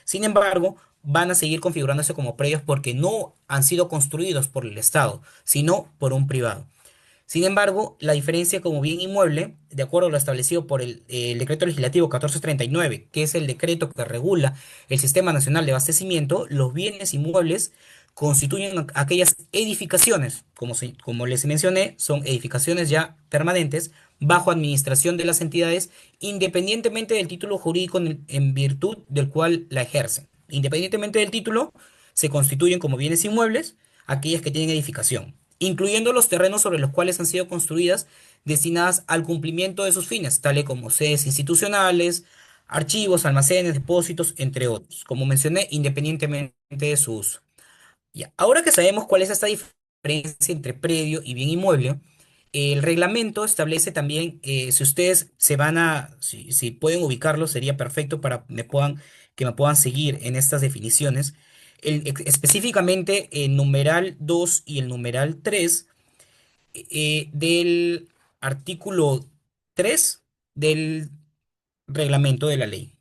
Sin embargo, van a seguir configurándose como predios porque no han sido construidos por el Estado, sino por un privado. Sin embargo, la diferencia como bien inmueble, de acuerdo a lo establecido por el Decreto Legislativo 1439, que es el decreto que regula el Sistema Nacional de Abastecimiento, los bienes inmuebles constituyen aquellas edificaciones, como les mencioné, son edificaciones ya permanentes, bajo administración de las entidades, independientemente del título jurídico en virtud del cual la ejercen. Independientemente del título, se constituyen como bienes inmuebles aquellas que tienen edificación, incluyendo los terrenos sobre los cuales han sido construidas destinadas al cumplimiento de sus fines, tales como sedes institucionales, archivos, almacenes, depósitos, entre otros, como mencioné, independientemente de su uso. Ya, ahora que sabemos cuál es esta diferencia entre predio y bien inmueble, el reglamento establece también, si ustedes si pueden ubicarlo, sería perfecto para que me puedan seguir en estas definiciones. Específicamente el numeral 2 y el numeral 3 del artículo 3 del reglamento de la ley.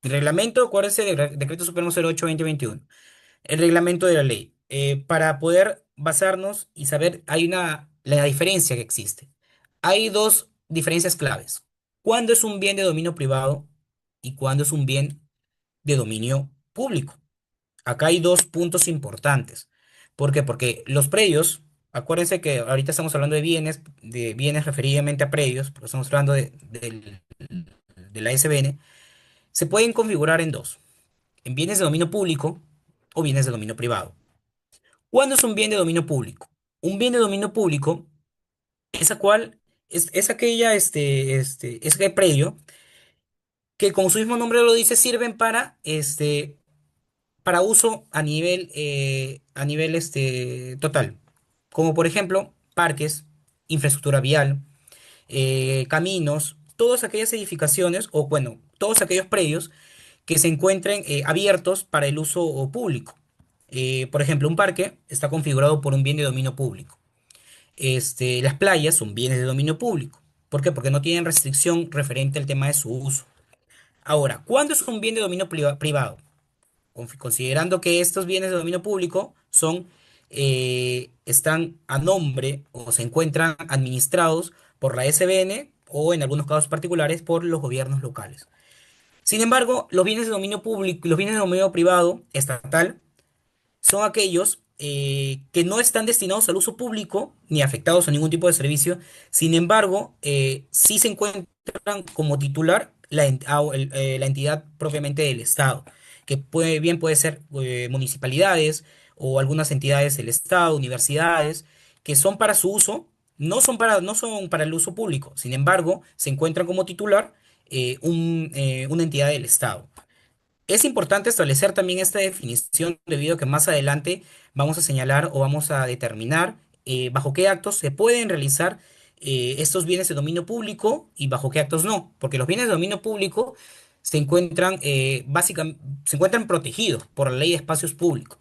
El reglamento, acuérdense del Decreto Supremo 08/2021. El reglamento de la ley. Para poder basarnos y saber, la diferencia que existe. Hay dos diferencias claves. ¿Cuándo es un bien de dominio privado y cuándo es un bien de dominio público? Acá hay dos puntos importantes. ¿Por qué? Porque los predios, acuérdense que ahorita estamos hablando de bienes referidamente a predios, porque estamos hablando de la SBN, se pueden configurar en dos, en bienes de dominio público o bienes de dominio privado. ¿Cuándo es un bien de dominio público? Un bien de dominio público es, es aquella, es aquel predio que, como su mismo nombre lo dice, sirven para uso a nivel total. Como por ejemplo, parques, infraestructura vial, caminos, todas aquellas edificaciones, o bueno, todos aquellos predios que se encuentren abiertos para el uso público. Por ejemplo, un parque está configurado por un bien de dominio público. Las playas son bienes de dominio público. ¿Por qué? Porque no tienen restricción referente al tema de su uso. Ahora, ¿cuándo es un bien de dominio privado? Considerando que estos bienes de dominio público están a nombre o se encuentran administrados por la SBN o en algunos casos particulares por los gobiernos locales. Sin embargo, los bienes de dominio público y los bienes de dominio privado estatal son aquellos que no están destinados al uso público ni afectados a ningún tipo de servicio. Sin embargo, sí se encuentran como titular la entidad propiamente del Estado, que bien puede ser municipalidades o algunas entidades del Estado, universidades, que son para su uso, no son para el uso público. Sin embargo, se encuentran como titular una entidad del Estado. Es importante establecer también esta definición debido a que más adelante vamos a señalar o vamos a determinar bajo qué actos se pueden realizar estos bienes de dominio público y bajo qué actos no, porque los bienes de dominio público se encuentran protegidos por la Ley de Espacios Públicos.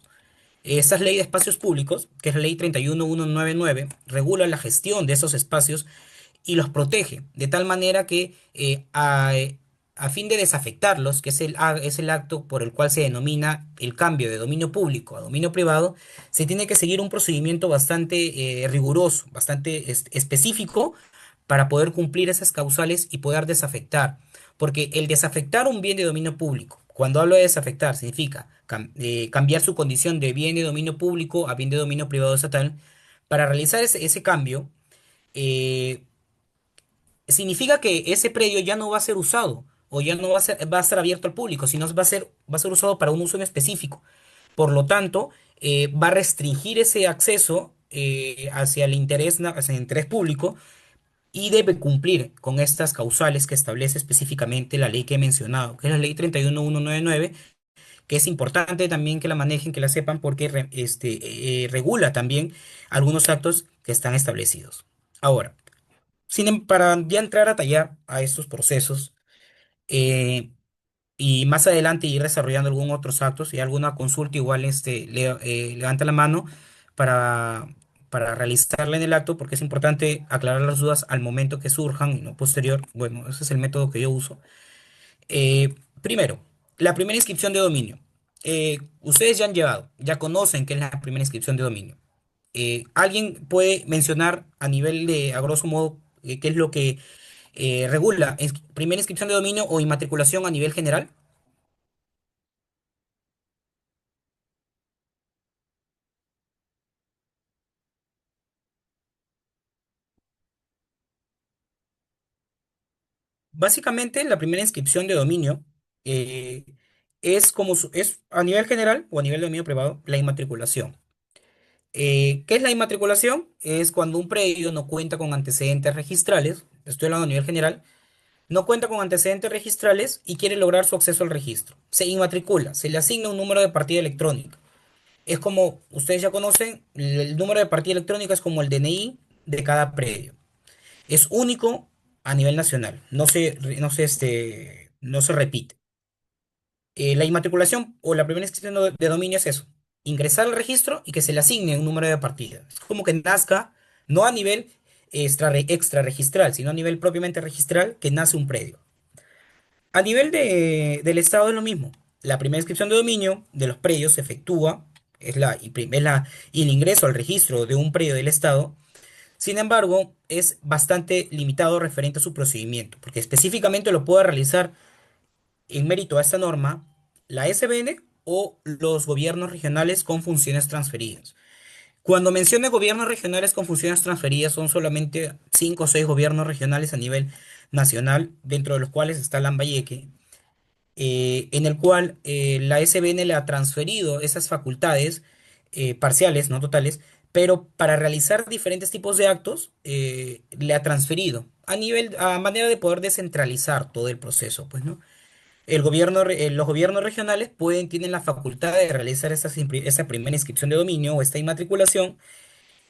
Esta ley de espacios públicos, que es la ley 31199, regula la gestión de esos espacios y los protege, de tal manera que a fin de desafectarlos, que es el acto por el cual se denomina el cambio de dominio público a dominio privado, se tiene que seguir un procedimiento bastante riguroso, bastante específico para poder cumplir esas causales y poder desafectar. Porque el desafectar un bien de dominio público, cuando hablo de desafectar, significa cambiar su condición de bien de dominio público a bien de dominio privado estatal. Para realizar ese cambio, eh, significa que ese predio ya no va a ser usado o ya no va a estar abierto al público, sino va a ser usado para un uso en específico. Por lo tanto, va a restringir ese acceso hacia el interés público y debe cumplir con estas causales que establece específicamente la ley que he mencionado, que es la ley 31199, que es importante también que la manejen, que la sepan, porque regula también algunos actos que están establecidos. Ahora, para ya entrar a tallar a estos procesos eh, y más adelante ir desarrollando algunos otros actos y alguna consulta, igual levanta la mano para, para realizarla en el acto, porque es importante aclarar las dudas al momento que surjan y no posterior. Bueno, ese es el método que yo uso. Primero, La primera inscripción de dominio. Ustedes ya han llevado, ya conocen qué es la primera inscripción de dominio. ¿Alguien puede mencionar a nivel de, a grosso modo, qué es lo que regula primera inscripción de dominio o inmatriculación a nivel general? Básicamente, la primera inscripción de dominio eh, es es a nivel general o a nivel de dominio privado, la inmatriculación. ¿Qué es la inmatriculación? Es cuando un predio no cuenta con antecedentes registrales, estoy hablando a nivel general, no cuenta con antecedentes registrales y quiere lograr su acceso al registro. Se inmatricula, se le asigna un número de partida electrónica. Es como, ustedes ya conocen, el número de partida electrónica es como el DNI de cada predio. Es único a nivel nacional, no se repite. La inmatriculación o la primera inscripción de dominio es eso, ingresar al registro y que se le asigne un número de partida. Es como que nazca, no a nivel extra registral, sino a nivel propiamente registral, que nace un predio. A nivel del Estado es lo mismo. La primera inscripción de dominio de los predios se efectúa, es el ingreso al registro de un predio del Estado. Sin embargo, es bastante limitado referente a su procedimiento, porque específicamente lo puede realizar en mérito a esta norma la SBN o los gobiernos regionales con funciones transferidas. Cuando mencione gobiernos regionales con funciones transferidas, son solamente 5 o 6 gobiernos regionales a nivel nacional, dentro de los cuales está Lambayeque, en el cual la SBN le ha transferido esas facultades parciales, no totales, pero para realizar diferentes tipos de actos, le ha transferido a manera de poder descentralizar todo el proceso, pues, ¿no? Los gobiernos regionales tienen la facultad de realizar esa primera inscripción de dominio o esta inmatriculación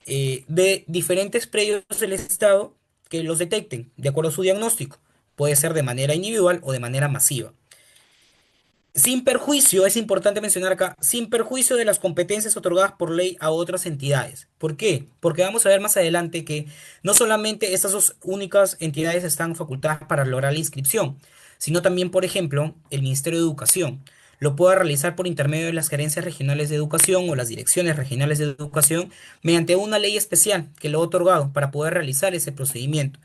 de diferentes predios del Estado que los detecten de acuerdo a su diagnóstico. Puede ser de manera individual o de manera masiva. Sin perjuicio, es importante mencionar acá, sin perjuicio de las competencias otorgadas por ley a otras entidades. ¿Por qué? Porque vamos a ver más adelante que no solamente estas dos únicas entidades están facultadas para lograr la inscripción, sino también, por ejemplo, el Ministerio de Educación. Lo puede realizar por intermedio de las gerencias regionales de educación o las direcciones regionales de educación mediante una ley especial que lo ha otorgado para poder realizar ese procedimiento.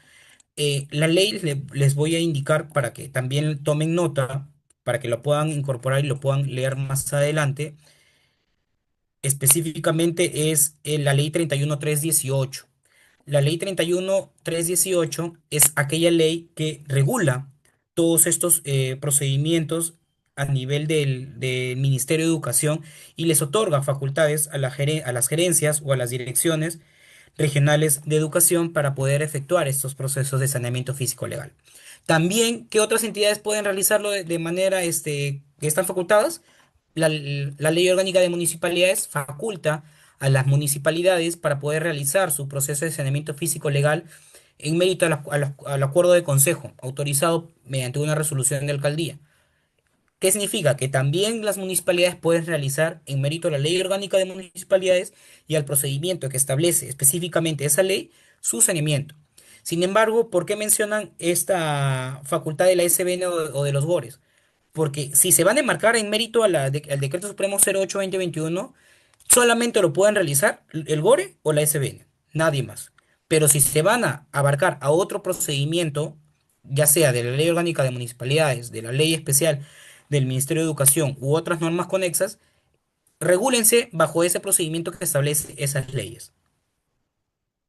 La ley les voy a indicar para que también tomen nota, para que lo puedan incorporar y lo puedan leer más adelante. Específicamente es la ley 31318. La ley 31318 es aquella ley que regula todos estos procedimientos a nivel del Ministerio de Educación y les otorga facultades a las gerencias o a las direcciones regionales de educación para poder efectuar estos procesos de saneamiento físico legal. También, ¿qué otras entidades pueden realizarlo de manera que están facultadas? La Ley Orgánica de Municipalidades faculta a las municipalidades para poder realizar su proceso de saneamiento físico legal en mérito al acuerdo de consejo, autorizado mediante una resolución de alcaldía. ¿Qué significa? Que también las municipalidades pueden realizar, en mérito a la Ley Orgánica de Municipalidades y al procedimiento que establece específicamente esa ley, su saneamiento. Sin embargo, ¿por qué mencionan esta facultad de la SBN o de los GORES? Porque si se van a enmarcar en mérito al Decreto Supremo 08-2021, solamente lo pueden realizar el GORE o la SBN, nadie más. Pero si se van a abarcar a otro procedimiento, ya sea de la Ley Orgánica de Municipalidades, de la Ley Especial del Ministerio de Educación u otras normas conexas, regúlense bajo ese procedimiento que establece esas leyes.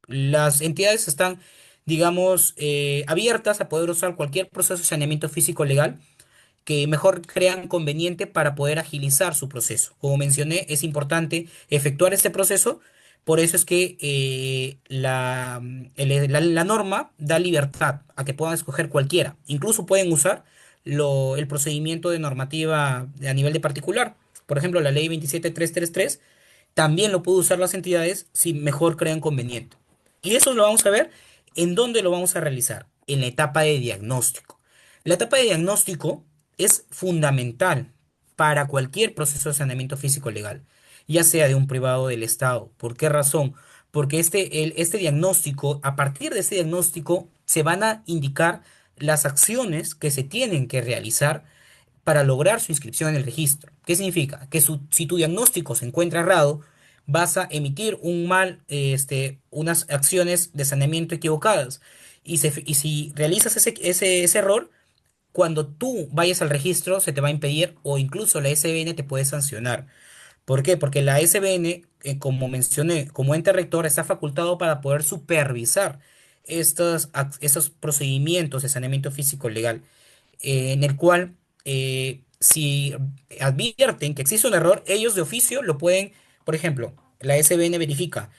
Las entidades están, digamos, abiertas a poder usar cualquier proceso de saneamiento físico legal que mejor crean conveniente para poder agilizar su proceso. Como mencioné, es importante efectuar este proceso, por eso es que la norma da libertad a que puedan escoger cualquiera. Incluso pueden usar el procedimiento de normativa a nivel de particular. Por ejemplo, la ley 27333 también lo pueden usar las entidades si mejor crean conveniente. Y eso lo vamos a ver en dónde lo vamos a realizar, en la etapa de diagnóstico. La etapa de diagnóstico es fundamental para cualquier proceso de saneamiento físico legal, ya sea de un privado o del Estado. ¿Por qué razón? Porque este diagnóstico, a partir de este diagnóstico, se van a indicar las acciones que se tienen que realizar para lograr su inscripción en el registro. ¿Qué significa? Que si tu diagnóstico se encuentra errado, vas a emitir unas acciones de saneamiento equivocadas. Y si realizas ese error, cuando tú vayas al registro, se te va a impedir o incluso la SBN te puede sancionar. ¿Por qué? Porque la SBN, como mencioné, como ente rector, está facultado para poder supervisar esos procedimientos de saneamiento físico legal, en el cual, si advierten que existe un error, ellos de oficio lo pueden, por ejemplo, la SBN verifica,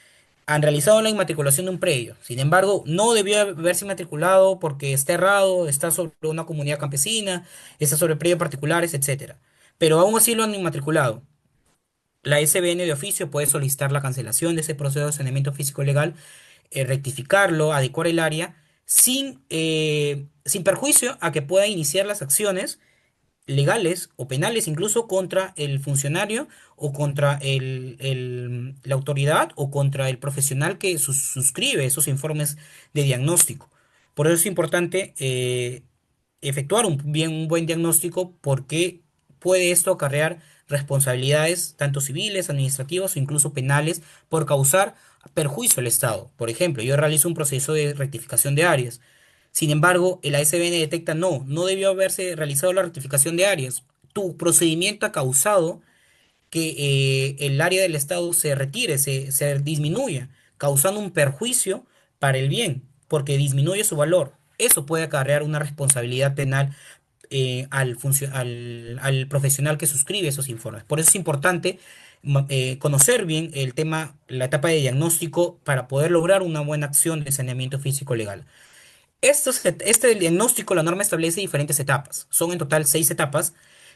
han realizado la inmatriculación de un predio. Sin embargo, no debió haberse inmatriculado porque está errado, está sobre una comunidad campesina, está sobre predios particulares, etcétera. Pero aún así lo han inmatriculado. La SBN de oficio puede solicitar la cancelación de ese proceso de saneamiento físico legal, rectificarlo, adecuar el área, sin perjuicio a que pueda iniciar las acciones legales o penales incluso contra el funcionario o contra la autoridad o contra el profesional que suscribe esos informes de diagnóstico. Por eso es importante efectuar un buen diagnóstico, porque puede esto acarrear responsabilidades tanto civiles, administrativas o incluso penales por causar perjuicio al Estado. Por ejemplo, yo realizo un proceso de rectificación de áreas. Sin embargo, el ASBN detecta no debió haberse realizado la rectificación de áreas. Tu procedimiento ha causado que el área del Estado se retire, se disminuya, causando un perjuicio para el bien, porque disminuye su valor. Eso puede acarrear una responsabilidad penal al profesional que suscribe esos informes. Por eso es importante conocer bien el tema, la etapa de diagnóstico para poder lograr una buena acción de saneamiento físico legal. Este diagnóstico, la norma establece diferentes etapas. Son en total 6 etapas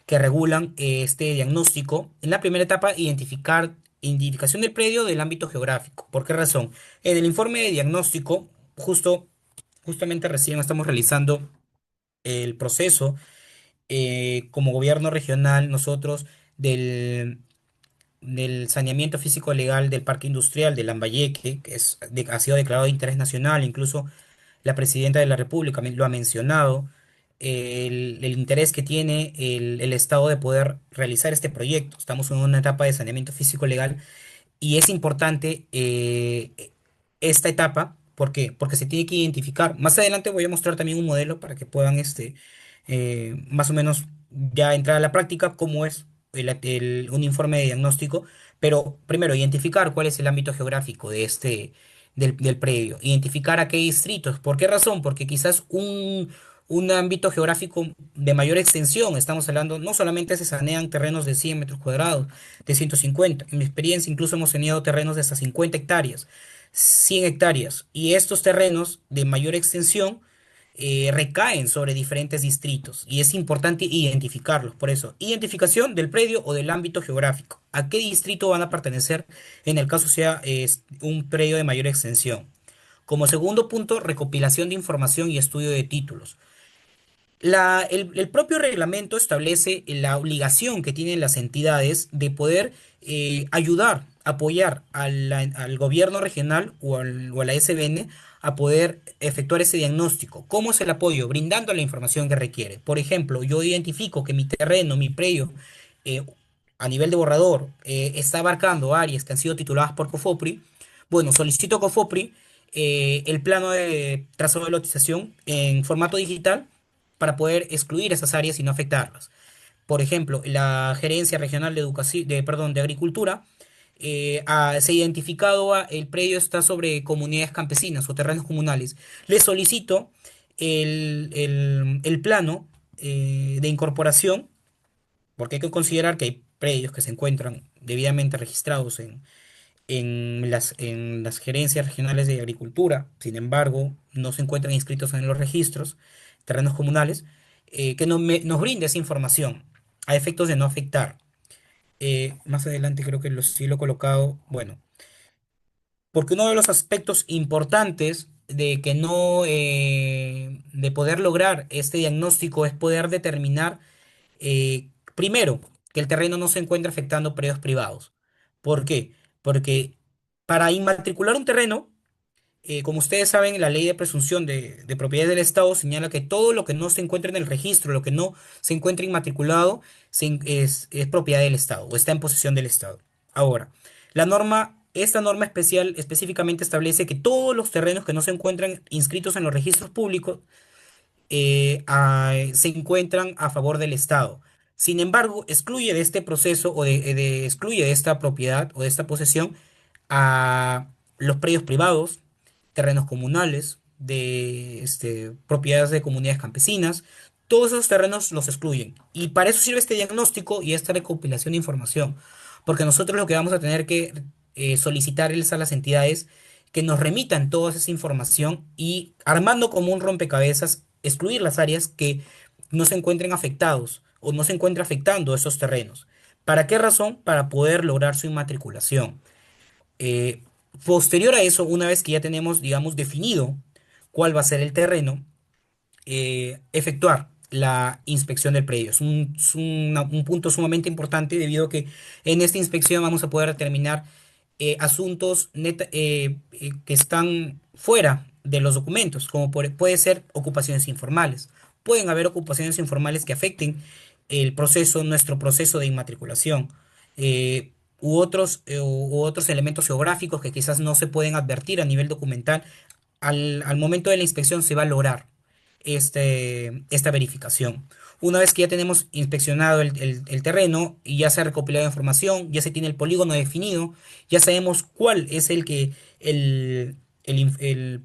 que regulan este diagnóstico. En la primera etapa, identificación del predio del ámbito geográfico. ¿Por qué razón? En el informe de diagnóstico, justamente recién estamos realizando el proceso como gobierno regional, nosotros del saneamiento físico legal del parque industrial de Lambayeque, que ha sido declarado de interés nacional. Incluso la presidenta de la República lo ha mencionado, el interés que tiene el Estado de poder realizar este proyecto. Estamos en una etapa de saneamiento físico legal y es importante esta etapa. ¿Por qué? Porque se tiene que identificar. Más adelante voy a mostrar también un modelo para que puedan más o menos ya entrar a la práctica cómo es un informe de diagnóstico. Pero primero, identificar cuál es el ámbito geográfico del predio, identificar a qué distritos. ¿Por qué razón? Porque quizás un ámbito geográfico de mayor extensión, estamos hablando, no solamente se sanean terrenos de 100 metros cuadrados, de 150. En mi experiencia incluso hemos tenido terrenos de hasta 50 hectáreas, 100 hectáreas, y estos terrenos de mayor extensión recaen sobre diferentes distritos y es importante identificarlos. Por eso, identificación del predio o del ámbito geográfico. ¿A qué distrito van a pertenecer en el caso sea un predio de mayor extensión? Como segundo punto, recopilación de información y estudio de títulos. El propio reglamento establece la obligación que tienen las entidades de poder ayudar, apoyar al gobierno regional o a la SBN a poder efectuar ese diagnóstico. ¿Cómo es el apoyo? Brindando la información que requiere. Por ejemplo, yo identifico que mi terreno, mi predio, eh, a nivel de borrador, está abarcando áreas que han sido tituladas por COFOPRI. Bueno, solicito a COFOPRI el plano de trazado de lotización en formato digital para poder excluir esas áreas y no afectarlas. Por ejemplo, la Gerencia Regional de Educación, de Agricultura, se ha identificado el predio está sobre comunidades campesinas o terrenos comunales. Le solicito el plano de incorporación, porque hay que considerar que hay predios que se encuentran debidamente registrados en las gerencias regionales de agricultura. Sin embargo, no se encuentran inscritos en los registros, terrenos comunales, que nos brinde esa información a efectos de no afectar. Más adelante creo que sí lo he colocado, bueno, porque uno de los aspectos importantes de poder lograr este diagnóstico es poder determinar, primero, que el terreno no se encuentra afectando predios privados. ¿Por qué? Porque para inmatricular un terreno, Como ustedes saben, la ley de presunción de propiedad del Estado señala que todo lo que no se encuentra en el registro, lo que no se encuentra inmatriculado, es propiedad del Estado o está en posesión del Estado. Ahora, esta norma especial específicamente establece que todos los terrenos que no se encuentran inscritos en los registros públicos se encuentran a favor del Estado. Sin embargo, excluye de este proceso excluye de esta propiedad o de esta posesión a los predios privados, terrenos comunales, propiedades de comunidades campesinas. Todos esos terrenos los excluyen. Y para eso sirve este diagnóstico y esta recopilación de información. Porque nosotros lo que vamos a tener que solicitarles a las entidades que nos remitan toda esa información y armando como un rompecabezas, excluir las áreas que no se encuentren afectados o no se encuentre afectando esos terrenos. ¿Para qué razón? Para poder lograr su inmatriculación. Eh, Posterior a eso, una vez que ya tenemos, digamos, definido cuál va a ser el terreno, efectuar la inspección del predio. Un punto sumamente importante debido a que en esta inspección vamos a poder determinar asuntos que están fuera de los documentos, como puede ser ocupaciones informales. Pueden haber ocupaciones informales que afecten nuestro proceso de inmatriculación, u otros elementos geográficos que quizás no se pueden advertir a nivel documental. Al momento de la inspección se va a lograr esta verificación. Una vez que ya tenemos inspeccionado el terreno y ya se ha recopilado información, ya se tiene el polígono definido, ya sabemos cuál es el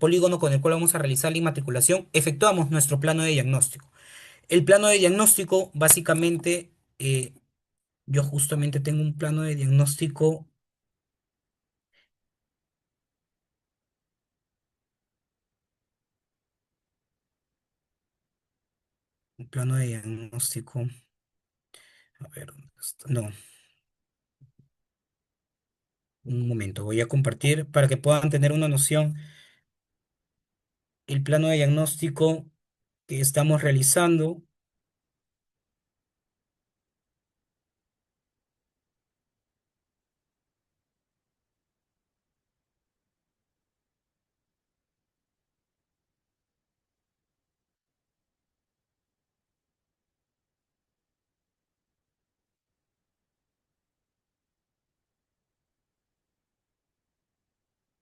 polígono con el cual vamos a realizar la inmatriculación, efectuamos nuestro plano de diagnóstico. El plano de diagnóstico, básicamente, yo justamente tengo un plano de diagnóstico, un plano de diagnóstico, a ver, ¿dónde está? No, un momento, voy a compartir para que puedan tener una noción el plano de diagnóstico que estamos realizando.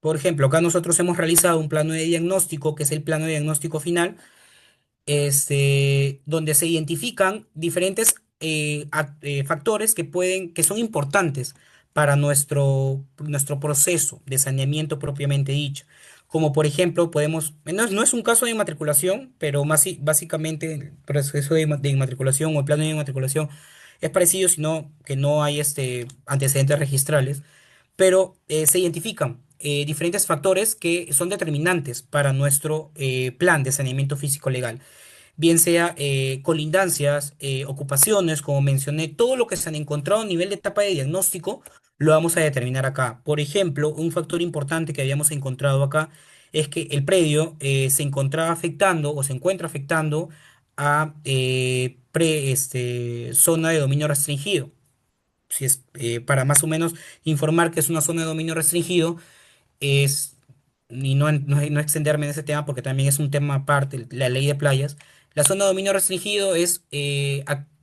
Por ejemplo, acá nosotros hemos realizado un plano de diagnóstico, que es el plano de diagnóstico final, donde se identifican diferentes factores que son importantes para nuestro proceso de saneamiento propiamente dicho. Como por ejemplo, no es un caso de inmatriculación, pero básicamente el proceso de inmatriculación o el plano de inmatriculación es parecido, sino que no hay antecedentes registrales, pero se identifican diferentes factores que son determinantes para nuestro plan de saneamiento físico legal, bien sea colindancias, ocupaciones, como mencioné, todo lo que se han encontrado a nivel de etapa de diagnóstico, lo vamos a determinar acá. Por ejemplo, un factor importante que habíamos encontrado acá es que el predio se encontraba afectando o se encuentra afectando a zona de dominio restringido. Si es para más o menos informar que es una zona de dominio restringido, es, y no extenderme en ese tema porque también es un tema aparte, la ley de playas. La zona de dominio restringido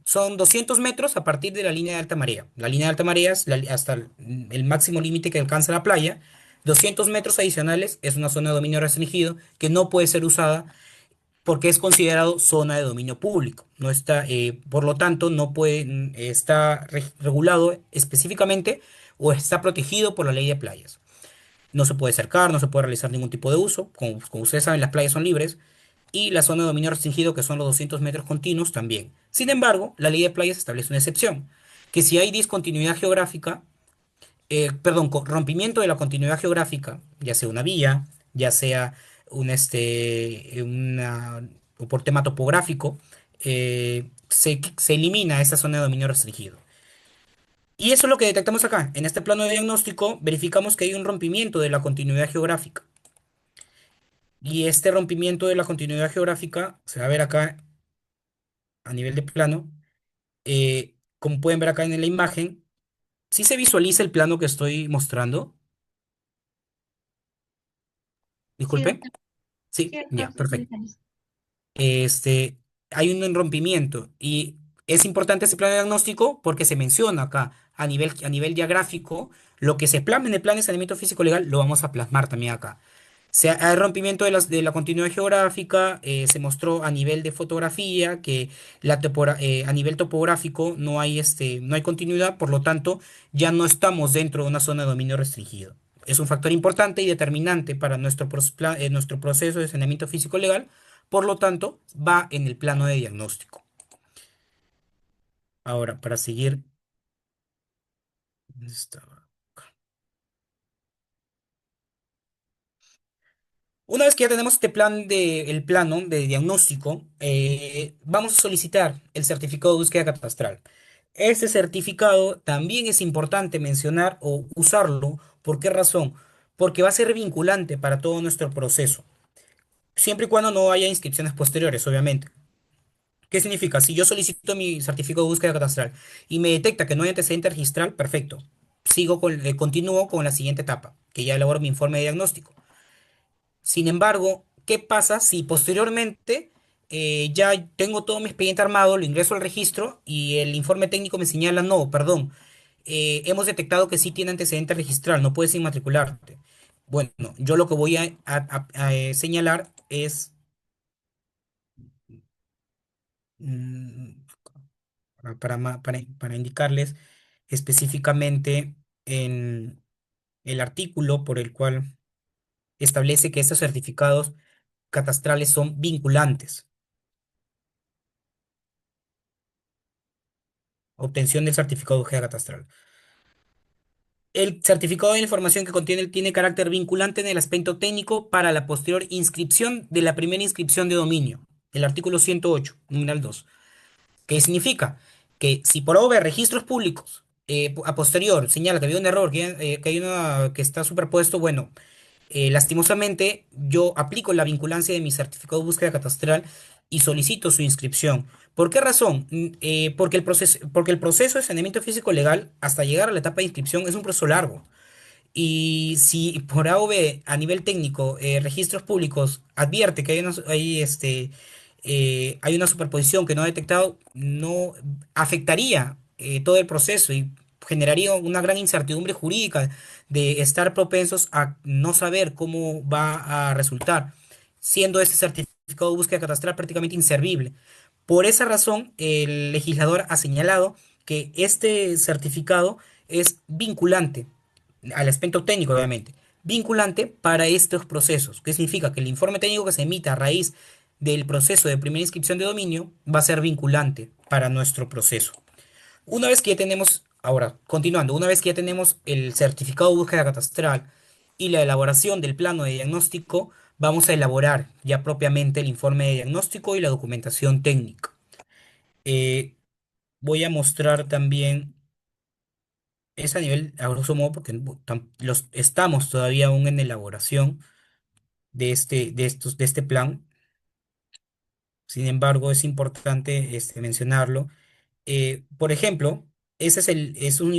son 200 metros a partir de la línea de alta marea. La línea de alta marea es hasta el máximo límite que alcanza la playa. 200 metros adicionales es una zona de dominio restringido que no puede ser usada porque es considerado zona de dominio público. No está, por lo tanto, no puede, está regulado específicamente o está protegido por la ley de playas. No se puede cercar, no se puede realizar ningún tipo de uso. Como ustedes saben, las playas son libres. Y la zona de dominio restringido, que son los 200 metros continuos, también. Sin embargo, la ley de playas establece una excepción, que si hay discontinuidad geográfica, perdón, rompimiento de la continuidad geográfica, ya sea una vía, ya sea o por tema topográfico, se elimina esa zona de dominio restringido. Y eso es lo que detectamos acá. En este plano de diagnóstico verificamos que hay un rompimiento de la continuidad geográfica. Y este rompimiento de la continuidad geográfica se va a ver acá a nivel de plano. Como pueden ver acá en la imagen, si se visualiza el plano que estoy mostrando. Sí, Disculpe. doctor. Sí, Sí, doctor, ya, sí, estoy perfecto. feliz. Este, hay un rompimiento y es importante ese plan de diagnóstico porque se menciona acá a nivel diagráfico lo que se plasma en el plan de saneamiento físico legal lo vamos a plasmar también acá. Hay rompimiento de la continuidad geográfica, se mostró a nivel de fotografía que a nivel topográfico no hay, no hay continuidad, por lo tanto ya no estamos dentro de una zona de dominio restringido. Es un factor importante y determinante para nuestro proceso de saneamiento físico legal, por lo tanto va en el plano de diagnóstico. Ahora, para seguir, ¿dónde estaba? Una vez que ya tenemos el plano de diagnóstico, vamos a solicitar el certificado de búsqueda catastral. Este certificado también es importante mencionar o usarlo. ¿Por qué razón? Porque va a ser vinculante para todo nuestro proceso, siempre y cuando no haya inscripciones posteriores, obviamente. ¿Qué significa? Si yo solicito mi certificado de búsqueda catastral y me detecta que no hay antecedente registral, perfecto. Continúo con la siguiente etapa, que ya elaboro mi informe de diagnóstico. Sin embargo, ¿qué pasa si posteriormente ya tengo todo mi expediente armado, lo ingreso al registro y el informe técnico me señala, no, perdón, hemos detectado que sí tiene antecedente registral, no puedes inmatricularte? Bueno, yo lo que voy a señalar es, mm, para indicarles específicamente en el artículo por el cual establece que estos certificados catastrales son vinculantes. Obtención del certificado de búsqueda catastral. El certificado de información que contiene tiene carácter vinculante en el aspecto técnico para la posterior inscripción de la primera inscripción de dominio. El artículo 108, numeral 2. ¿Qué significa? Que si por obra de registros públicos a posterior señala que había un error, que hay una que está superpuesto, bueno, lastimosamente, yo aplico la vinculancia de mi certificado de búsqueda catastral y solicito su inscripción. ¿Por qué razón? Porque el proceso de saneamiento físico legal hasta llegar a la etapa de inscripción es un proceso largo. Y si por A o B, a nivel técnico, registros públicos advierte que hay una superposición que no ha detectado, no afectaría todo el proceso y generaría una gran incertidumbre jurídica de estar propensos a no saber cómo va a resultar, siendo ese certificado de búsqueda catastral prácticamente inservible. Por esa razón, el legislador ha señalado que este certificado es vinculante al aspecto técnico, obviamente, vinculante para estos procesos. ¿Qué significa? Que el informe técnico que se emita a raíz del proceso de primera inscripción de dominio va a ser vinculante para nuestro proceso. Una vez que ya tenemos, ahora, continuando, una vez que ya tenemos el certificado de búsqueda catastral y la elaboración del plano de diagnóstico, vamos a elaborar ya propiamente el informe de diagnóstico y la documentación técnica. Eh, Voy a mostrar también es a nivel, a grosso modo, porque estamos todavía aún en elaboración de este plan. Sin embargo, es importante mencionarlo. Por ejemplo, es un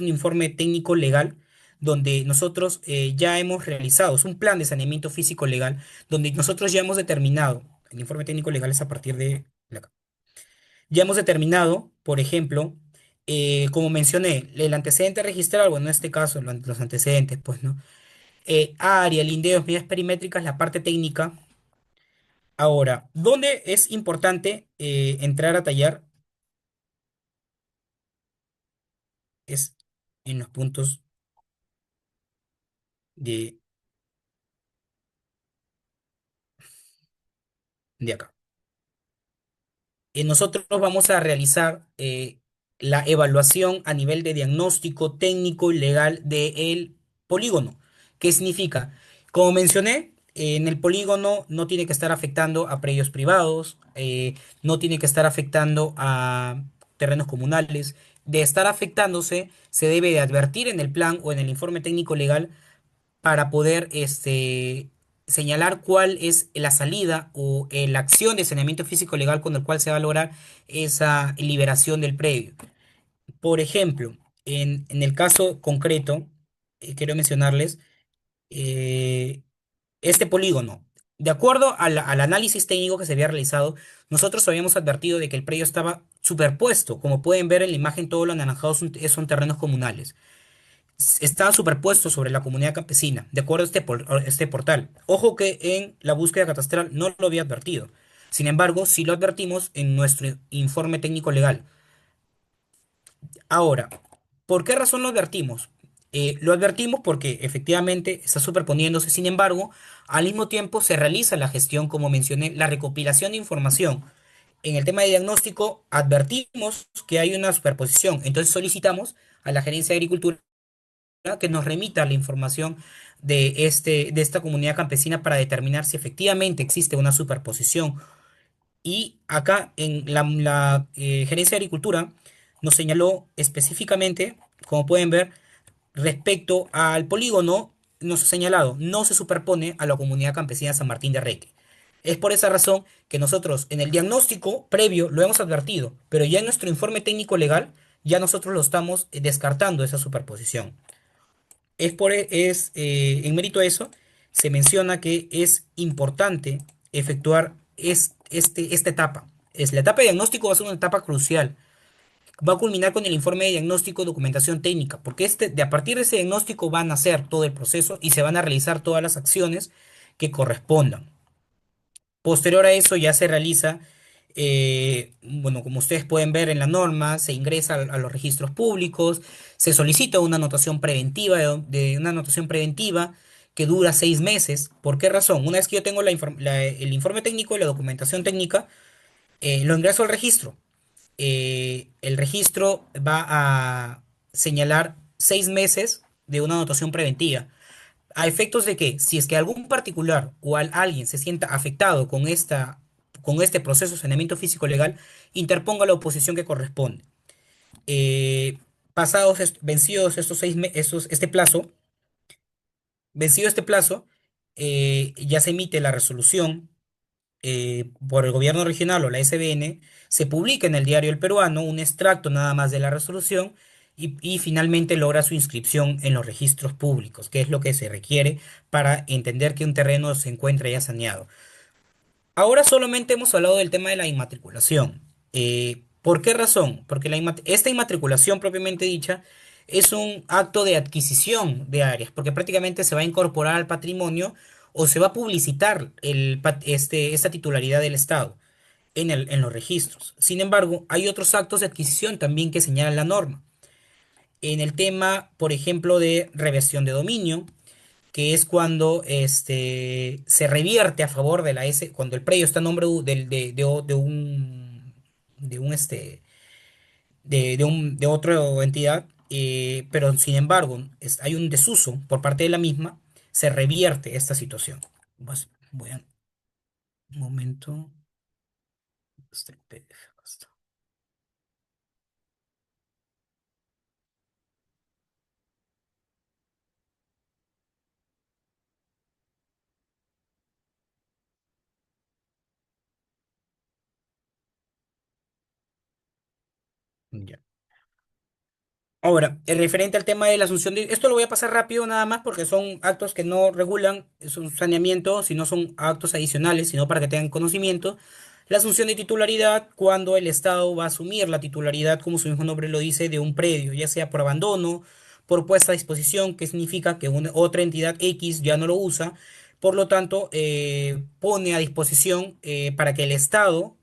informe técnico legal donde nosotros ya hemos realizado, es un plan de saneamiento físico legal, donde nosotros ya hemos determinado, el informe técnico legal es a partir de ya hemos determinado, por ejemplo, como mencioné, el antecedente registral, bueno, en este caso, los antecedentes, pues, ¿no? Área, lindeos, medidas perimétricas, la parte técnica. Ahora, ¿dónde es importante entrar a tallar? Es en los puntos de, de acá. Nosotros vamos a realizar la evaluación a nivel de diagnóstico técnico y legal del polígono. ¿Qué significa? Como mencioné, en el polígono no tiene que estar afectando a predios privados, no tiene que estar afectando a terrenos comunales. De estar afectándose, se debe de advertir en el plan o en el informe técnico legal para poder señalar cuál es la salida o la acción de saneamiento físico legal con el cual se va a lograr esa liberación del predio. Por ejemplo, en el caso concreto, quiero mencionarles, eh, Este polígono, de acuerdo al análisis técnico que se había realizado, nosotros habíamos advertido de que el predio estaba superpuesto. Como pueden ver en la imagen, todo lo anaranjado son terrenos comunales. Estaba superpuesto sobre la comunidad campesina, de acuerdo a este portal. Ojo que en la búsqueda catastral no lo había advertido. Sin embargo, sí lo advertimos en nuestro informe técnico legal. Ahora, ¿por qué razón lo advertimos? Lo advertimos porque efectivamente está superponiéndose, sin embargo, al mismo tiempo se realiza la gestión, como mencioné, la recopilación de información. En el tema de diagnóstico, advertimos que hay una superposición, entonces solicitamos a la Gerencia de Agricultura que nos remita la información de esta comunidad campesina para determinar si efectivamente existe una superposición. Y acá en la Gerencia de Agricultura nos señaló específicamente, como pueden ver, respecto al polígono, nos ha señalado, no se superpone a la comunidad campesina San Martín de Reque. Es por esa razón que nosotros en el diagnóstico previo lo hemos advertido, pero ya en nuestro informe técnico legal, ya nosotros lo estamos descartando esa superposición. En mérito a eso, se menciona que es importante efectuar esta etapa. La etapa de diagnóstico va a ser una etapa crucial. Va a culminar con el informe de diagnóstico y documentación técnica, porque a partir de ese diagnóstico van a hacer todo el proceso y se van a realizar todas las acciones que correspondan. Posterior a eso ya se realiza, bueno, como ustedes pueden ver en la norma, se ingresa a los registros públicos, se solicita una anotación preventiva, de una anotación preventiva que dura 6 meses. ¿Por qué razón? Una vez que yo tengo el informe técnico y la documentación técnica, lo ingreso al registro. El registro va a señalar 6 meses de una anotación preventiva. A efectos de que, si es que algún particular o alguien se sienta afectado con este proceso de saneamiento físico legal, interponga la oposición que corresponde. Eh, vencidos este plazo, vencido este plazo, ya se emite la resolución por el gobierno regional o la SBN, se publica en el diario El Peruano un extracto nada más de la resolución y finalmente logra su inscripción en los registros públicos, que es lo que se requiere para entender que un terreno se encuentra ya saneado. Ahora solamente hemos hablado del tema de la inmatriculación. ¿Por qué razón? Porque esta inmatriculación propiamente dicha es un acto de adquisición de áreas, porque prácticamente se va a incorporar al patrimonio o se va a publicitar esta titularidad del Estado en los registros. Sin embargo, hay otros actos de adquisición también que señala la norma. En el tema, por ejemplo, de reversión de dominio, que es cuando se revierte a favor de la S, cuando el predio está a nombre de un de otra entidad, pero sin embargo hay un desuso por parte de la misma, se revierte esta situación. Voy a un momento. Este PDF, acá está. Ya. Ahora, referente al tema de la asunción de... Esto lo voy a pasar rápido nada más porque son actos que no regulan, es un saneamiento, sino son actos adicionales, sino para que tengan conocimiento. La asunción de titularidad, cuando el Estado va a asumir la titularidad, como su mismo nombre lo dice, de un predio, ya sea por abandono, por puesta a disposición, que significa que otra entidad X ya no lo usa, por lo tanto, pone a disposición para que el Estado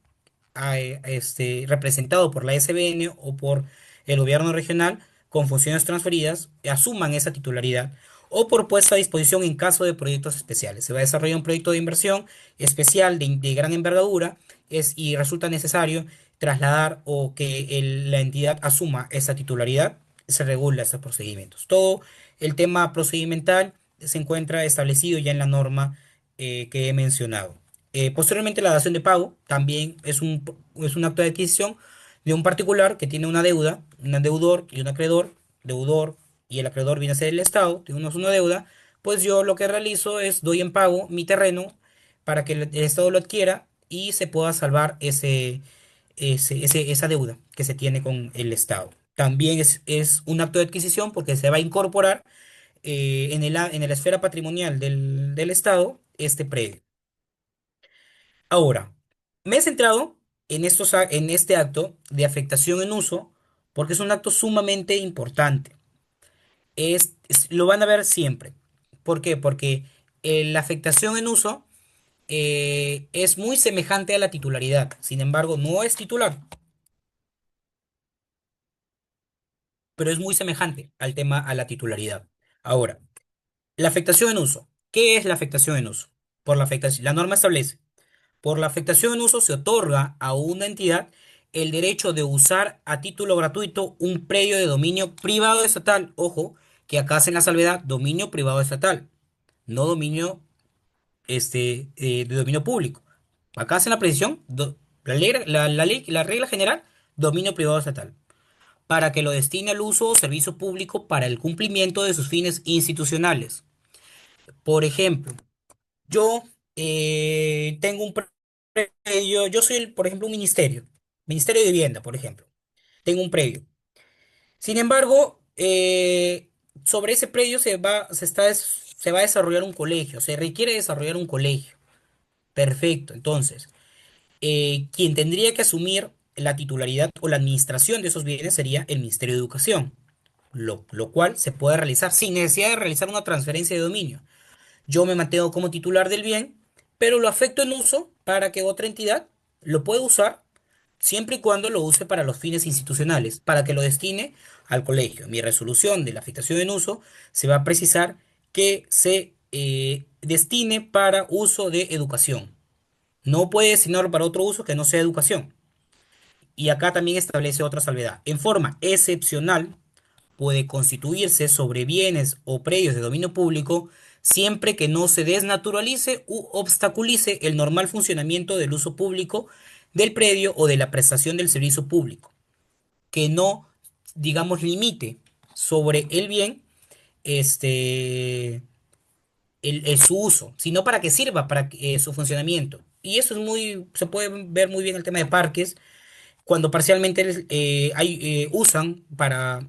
representado por la SBN o por el gobierno regional con funciones transferidas asuman esa titularidad o por puesta a disposición en caso de proyectos especiales. Se va a desarrollar un proyecto de inversión especial de gran envergadura y resulta necesario trasladar o que la entidad asuma esa titularidad, se regula estos procedimientos. Todo el tema procedimental se encuentra establecido ya en la norma que he mencionado. Posteriormente, la dación de pago también es un acto de adquisición de un particular que tiene una deuda, un deudor y un acreedor, deudor y el acreedor viene a ser el Estado, tenemos una deuda, pues yo lo que realizo es doy en pago mi terreno para que el Estado lo adquiera y se pueda salvar esa deuda que se tiene con el Estado. También es un acto de adquisición porque se va a incorporar en la esfera patrimonial del Estado este predio. Ahora, me he centrado en este acto de afectación en uso porque es un acto sumamente importante. Lo van a ver siempre. ¿Por qué? Porque la afectación en uso es muy semejante a la titularidad. Sin embargo, no es titular, pero es muy semejante al tema a la titularidad. Ahora, la afectación en uso. ¿Qué es la afectación en uso? Por la afectación, la norma establece, por la afectación en uso se otorga a una entidad el derecho de usar a título gratuito un predio de dominio privado estatal. Ojo, que acá hacen la salvedad, dominio privado estatal, no dominio de dominio público. Acá hacen la precisión, la regla general, dominio privado estatal, para que lo destine al uso o servicio público para el cumplimiento de sus fines institucionales. Por ejemplo, yo tengo un predio, yo soy, por ejemplo, un ministerio de vivienda, por ejemplo. Tengo un predio. Sin embargo, sobre ese predio se va a desarrollar un colegio, se requiere desarrollar un colegio. Perfecto, entonces, quien tendría que asumir la titularidad o la administración de esos bienes sería el Ministerio de Educación, lo cual se puede realizar sin necesidad de realizar una transferencia de dominio. Yo me mantengo como titular del bien, pero lo afecto en uso para que otra entidad lo pueda usar siempre y cuando lo use para los fines institucionales, para que lo destine al colegio. En mi resolución de la afectación en uso se va a precisar que se destine para uso de educación. No puede destinarlo para otro uso que no sea educación. Y acá también establece otra salvedad. En forma excepcional, puede constituirse sobre bienes o predios de dominio público siempre que no se desnaturalice u obstaculice el normal funcionamiento del uso público del predio o de la prestación del servicio público, que no, digamos, limite sobre el bien este, su uso, sino para que sirva para su funcionamiento. Y eso se puede ver muy bien el tema de parques cuando parcialmente usan para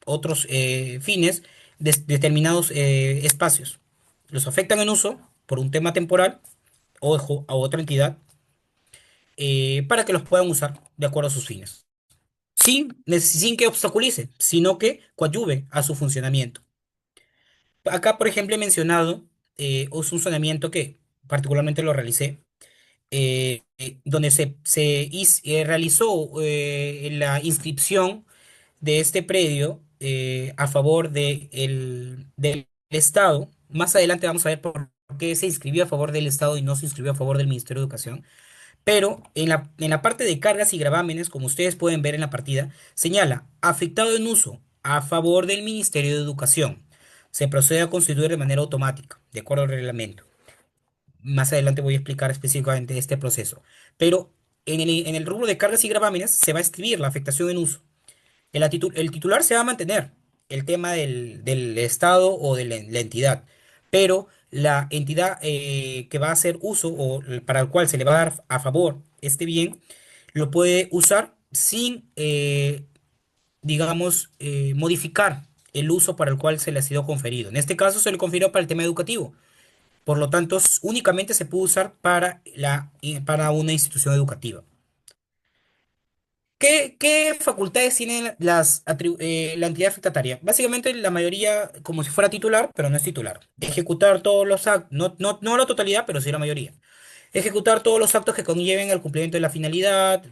otros fines determinados espacios. Los afectan en uso por un tema temporal o a otra entidad para que los puedan usar de acuerdo a sus fines. Sin que obstaculice, sino que coadyuve a su funcionamiento. Acá, por ejemplo, he mencionado un funcionamiento que particularmente lo realicé donde realizó la inscripción de este predio a favor del Estado. Más adelante vamos a ver por qué se inscribió a favor del Estado y no se inscribió a favor del Ministerio de Educación. Pero en la parte de cargas y gravámenes, como ustedes pueden ver en la partida, señala afectado en uso a favor del Ministerio de Educación. Se procede a constituir de manera automática, de acuerdo al reglamento. Más adelante voy a explicar específicamente este proceso. Pero en el rubro de cargas y gravámenes se va a escribir la afectación en uso. El titular se va a mantener, el tema del Estado o de la entidad, pero la entidad que va a hacer uso o para el cual se le va a dar a favor este bien, lo puede usar sin, digamos, modificar el uso para el cual se le ha sido conferido. En este caso se le confirió para el tema educativo. Por lo tanto, únicamente se puede usar para una institución educativa. ¿Qué facultades tiene la entidad afectataria? Básicamente la mayoría como si fuera titular, pero no es titular. Ejecutar todos los actos, no la totalidad, pero sí la mayoría. Ejecutar todos los actos que conlleven al cumplimiento de la finalidad.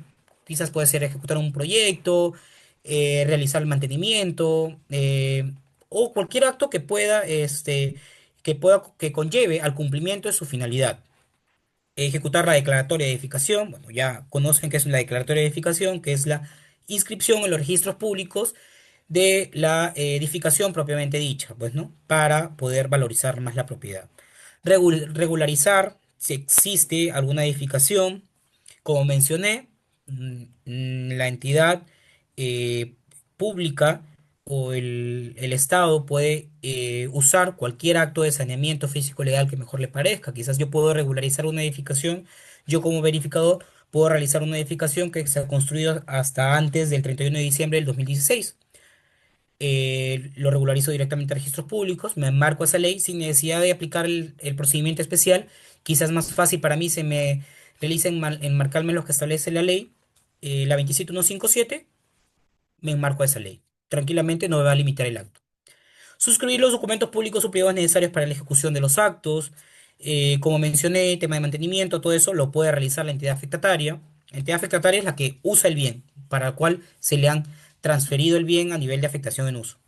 Quizás puede ser ejecutar un proyecto, realizar el mantenimiento, o cualquier acto que conlleve al cumplimiento de su finalidad. Ejecutar la declaratoria de edificación. Bueno, ya conocen qué es la declaratoria de edificación, que es la inscripción en los registros públicos de la edificación propiamente dicha, pues, ¿no? Para poder valorizar más la propiedad. Regularizar si existe alguna edificación. Como mencioné, la entidad eh, pública o el Estado puede usar cualquier acto de saneamiento físico legal que mejor le parezca. Quizás yo puedo regularizar una edificación, yo como verificador puedo realizar una edificación que se ha construido hasta antes del 31 de diciembre del 2016. lo regularizo directamente a registros públicos, me enmarco esa ley sin necesidad de aplicar el procedimiento especial. Quizás más fácil para mí se me realiza enmarcarme en lo que establece la ley, la 27157, me enmarco a esa ley. Tranquilamente no me va a limitar el acto. Suscribir los documentos públicos o privados necesarios para la ejecución de los actos. Como mencioné, tema de mantenimiento, todo eso lo puede realizar la entidad afectataria. La entidad afectataria es la que usa el bien, para el cual se le han transferido el bien a nivel de afectación en uso.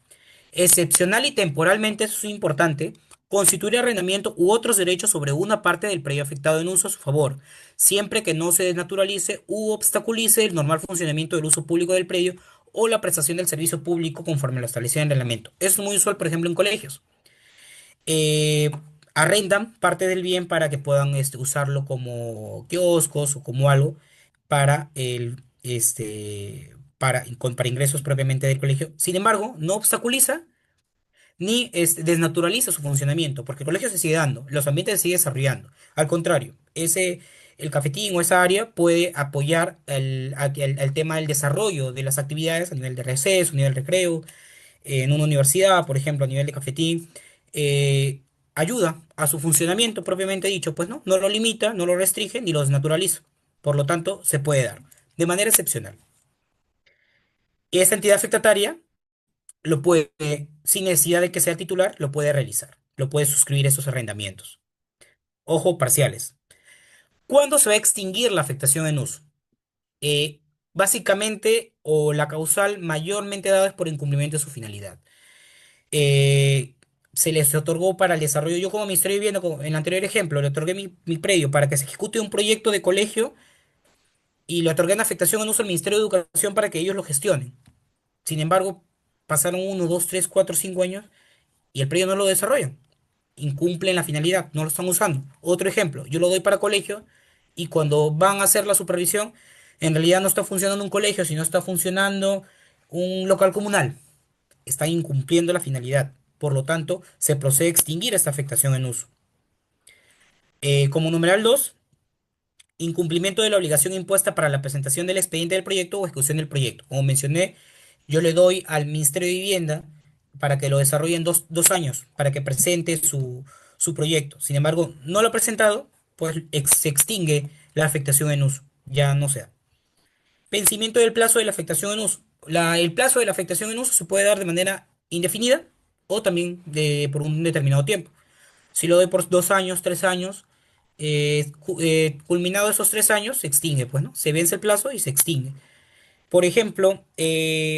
Excepcional y temporalmente, eso es importante, constituir arrendamiento u otros derechos sobre una parte del predio afectado en uso a su favor, siempre que no se desnaturalice u obstaculice el normal funcionamiento del uso público del predio o la prestación del servicio público conforme lo establecido en el reglamento. Eso es muy usual, por ejemplo, en colegios. Eh, Arrendan parte del bien para que puedan usarlo como kioscos o como algo para para ingresos propiamente del colegio. Sin embargo, no obstaculiza ni desnaturaliza su funcionamiento, porque el colegio se sigue dando, los ambientes se siguen desarrollando. Al contrario, el cafetín o esa área puede apoyar el tema del desarrollo de las actividades a nivel de receso, a nivel de recreo, en una universidad, por ejemplo, a nivel de cafetín, eh, ayuda a su funcionamiento propiamente dicho, pues no, no lo limita, no lo restringe ni lo desnaturaliza. Por lo tanto, se puede dar de manera excepcional. Y esta entidad afectataria lo puede, sin necesidad de que sea titular, lo puede realizar, lo puede suscribir esos arrendamientos. Ojo, parciales. ¿Cuándo se va a extinguir la afectación en uso? Eh, Básicamente, o la causal mayormente dada es por incumplimiento de su finalidad. Eh, Se les otorgó para el desarrollo, yo como Ministerio de Vivienda, como en el anterior ejemplo, le otorgué mi predio para que se ejecute un proyecto de colegio y le otorgué en afectación en uso al Ministerio de Educación para que ellos lo gestionen. Sin embargo, pasaron 1, 2, 3, 4, 5 años y el predio no lo desarrollan. Incumplen la finalidad, no lo están usando. Otro ejemplo, yo lo doy para colegio y cuando van a hacer la supervisión, en realidad no está funcionando un colegio, sino está funcionando un local comunal. Están incumpliendo la finalidad. Por lo tanto, se procede a extinguir esta afectación en uso. Como numeral 2, incumplimiento de la obligación impuesta para la presentación del expediente del proyecto o ejecución del proyecto. Como mencioné, yo le doy al Ministerio de Vivienda para que lo desarrolle en 2 años, para que presente su proyecto. Sin embargo, no lo ha presentado, pues se extingue la afectación en uso. Ya no se da. Vencimiento del plazo de la afectación en uso. El plazo de la afectación en uso se puede dar de manera indefinida o también por un determinado tiempo. Si lo doy por 2 años, 3 años, culminado esos 3 años, se extingue, pues, ¿no? Se vence el plazo y se extingue. Por ejemplo,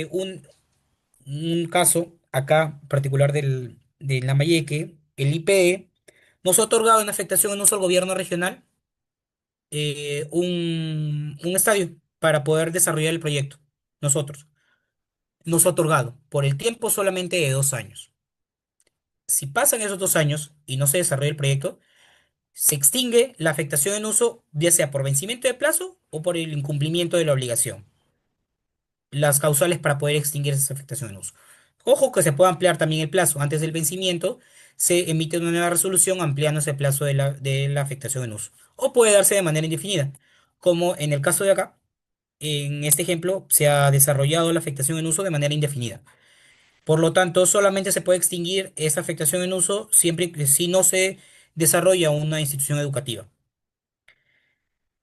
un caso acá particular de Lambayeque, el IPE nos ha otorgado en afectación en uso al gobierno regional un estadio para poder desarrollar el proyecto. Nosotros. Nos ha otorgado por el tiempo solamente de 2 años. Si pasan esos 2 años y no se desarrolla el proyecto, se extingue la afectación en uso, ya sea por vencimiento de plazo o por el incumplimiento de la obligación. Las causales para poder extinguir esa afectación en uso. Ojo que se puede ampliar también el plazo. Antes del vencimiento se emite una nueva resolución ampliando ese plazo de la afectación en uso. O puede darse de manera indefinida, como en el caso de acá. En este ejemplo, se ha desarrollado la afectación en uso de manera indefinida. Por lo tanto, solamente se puede extinguir esa afectación en uso siempre que si no se desarrolla una institución educativa.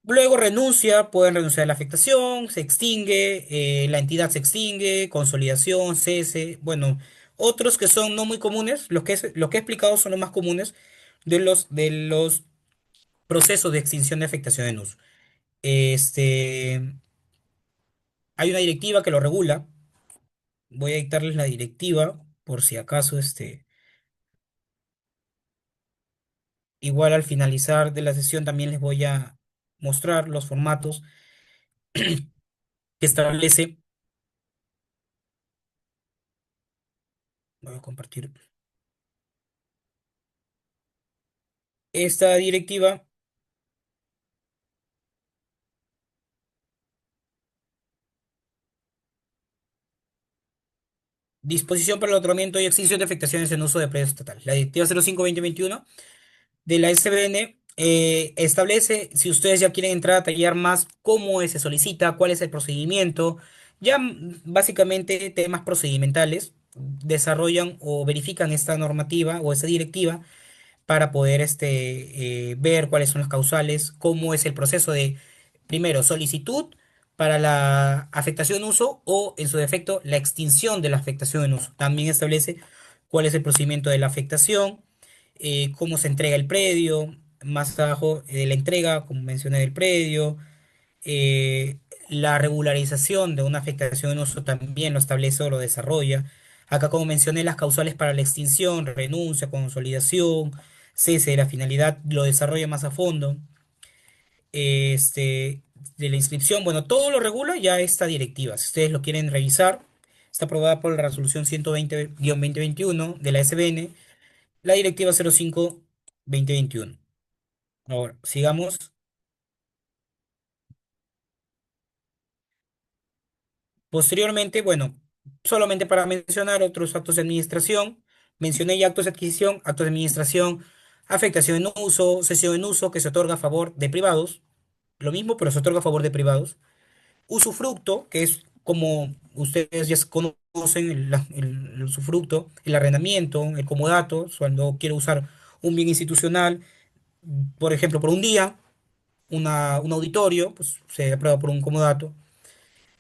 Luego renuncia, pueden renunciar a la afectación, se extingue, la entidad se extingue, consolidación, cese, bueno, otros que son no muy comunes, lo que he explicado son los más comunes de los procesos de extinción de afectación en uso. Este, Hay una directiva que lo regula, voy a dictarles la directiva por si acaso, igual al finalizar de la sesión también les voy a mostrar los formatos que establece, voy a compartir esta directiva. Disposición para el otorgamiento y extinción de afectaciones en uso de predios estatales. La Directiva 05-2021 de la SBN establece, si ustedes ya quieren entrar a detallar más cómo se solicita, cuál es el procedimiento, ya básicamente temas procedimentales. desarrollan o verifican esta normativa o esta directiva para poder ver cuáles son las causales, cómo es el proceso de, primero, solicitud para la afectación en uso o, en su defecto, la extinción de la afectación en uso. También establece cuál es el procedimiento de la afectación, cómo se entrega el predio, más abajo la entrega, como mencioné, del predio, eh, la regularización de una afectación en uso también lo establece o lo desarrolla. Acá, como mencioné, las causales para la extinción, renuncia, consolidación, cese de la finalidad, lo desarrolla más a fondo. Este, de la inscripción, bueno, todo lo regula ya esta directiva. Si ustedes lo quieren revisar, está aprobada por la resolución 120-2021 de la SBN, la directiva 05-2021. Ahora, sigamos. Posteriormente, bueno, solamente para mencionar otros actos de administración, mencioné ya actos de adquisición, actos de administración, afectación en uso, cesión en uso que se otorga a favor de privados, lo mismo, pero se otorga a favor de privados. Usufructo, que es como ustedes ya conocen el usufructo, el arrendamiento, el comodato, cuando quiero usar un bien institucional, por ejemplo, por un día, un auditorio, pues se aprueba por un comodato.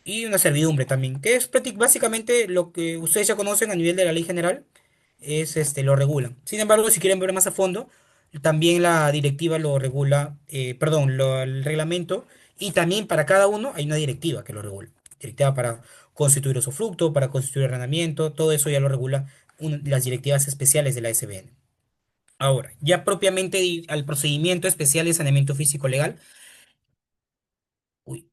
Y una servidumbre también, que es básicamente lo que ustedes ya conocen a nivel de la ley general, lo regulan. Sin embargo, si quieren ver más a fondo, también la directiva lo regula, perdón, el reglamento, y también para cada uno hay una directiva que lo regula. Directiva para constituir usufructo, para constituir arrendamiento, todo eso ya lo regula las directivas especiales de la SBN. Ahora, ya propiamente al procedimiento especial de saneamiento físico legal, uy,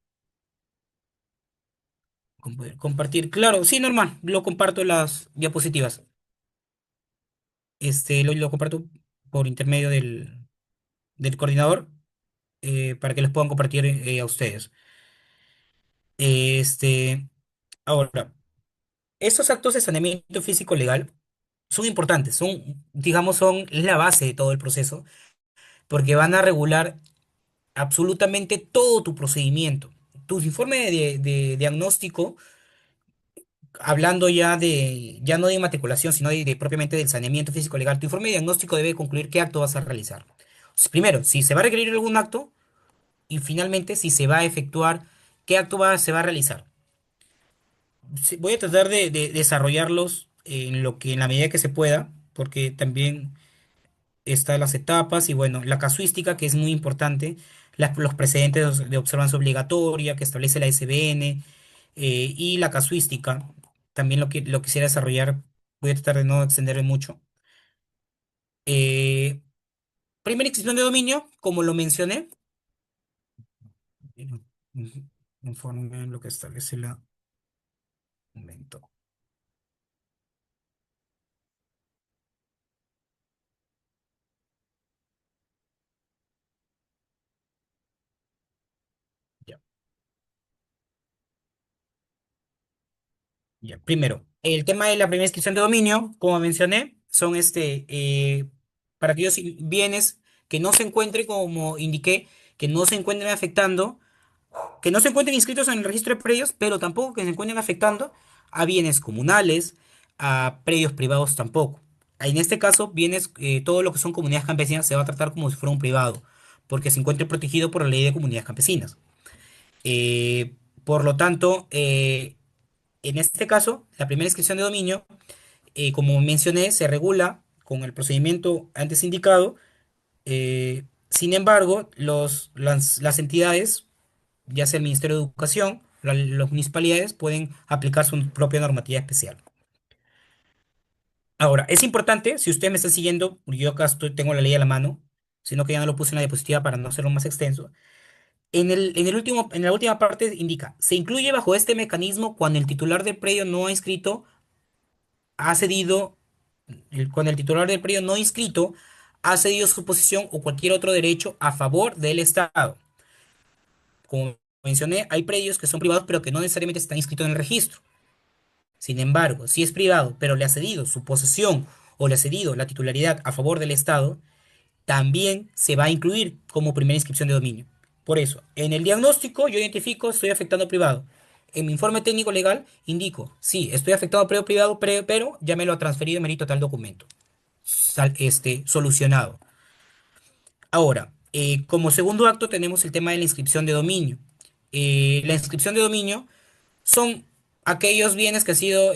compartir, claro, sí, normal, lo comparto las diapositivas. Lo comparto por intermedio del coordinador para que les puedan compartir a ustedes. Este, ahora, estos actos de saneamiento físico legal son importantes, digamos, son la base de todo el proceso, porque van a regular absolutamente todo tu procedimiento. Tus informes de diagnóstico, hablando ya no de inmatriculación, sino propiamente del saneamiento físico legal, tu informe de diagnóstico debe concluir qué acto vas a realizar. Primero, si se va a requerir algún acto y finalmente si se va a efectuar, qué acto se va a realizar. Sí, voy a tratar de desarrollarlos en la medida que se pueda, porque también están las etapas y bueno, la casuística que es muy importante, los precedentes de observancia obligatoria que establece la SBN y la casuística, también lo quisiera desarrollar, voy a tratar de no extenderme mucho. Eh, Primera extensión de dominio, como lo mencioné, informe en lo que establece la... Momento. Ya, ya. Primero, el tema de la primera inscripción de dominio, como mencioné, son para aquellos bienes que no se encuentren, como indiqué, que no se encuentren afectando, que no se encuentren inscritos en el registro de predios, pero tampoco que se encuentren afectando a bienes comunales, a predios privados tampoco. En este caso, todo lo que son comunidades campesinas se va a tratar como si fuera un privado, porque se encuentre protegido por la ley de comunidades campesinas. Eh, por lo tanto, en este caso, la primera inscripción de dominio, como mencioné, se regula con el procedimiento antes indicado. Sin embargo, las entidades, ya sea el Ministerio de Educación, las municipalidades, pueden aplicar su propia normativa especial. Ahora, es importante, si usted me está siguiendo, yo acá tengo la ley a la mano, sino que ya no lo puse en la diapositiva para no hacerlo más extenso. En la última parte indica, se incluye bajo este mecanismo cuando el titular del predio no ha inscrito, ha cedido, cuando el titular del predio no inscrito ha cedido su posición o cualquier otro derecho a favor del Estado. Como mencioné, hay predios que son privados pero que no necesariamente están inscritos en el registro. Sin embargo, si es privado pero le ha cedido su posesión o le ha cedido la titularidad a favor del Estado, también se va a incluir como primera inscripción de dominio. Por eso, en el diagnóstico yo identifico estoy afectando privado. en mi informe técnico legal indico, sí, estoy afectado a predio privado, pero ya me lo ha transferido y merito tal documento. Solucionado. Ahora, como segundo acto tenemos el tema de la inscripción de dominio. La inscripción de dominio son aquellos bienes que han sido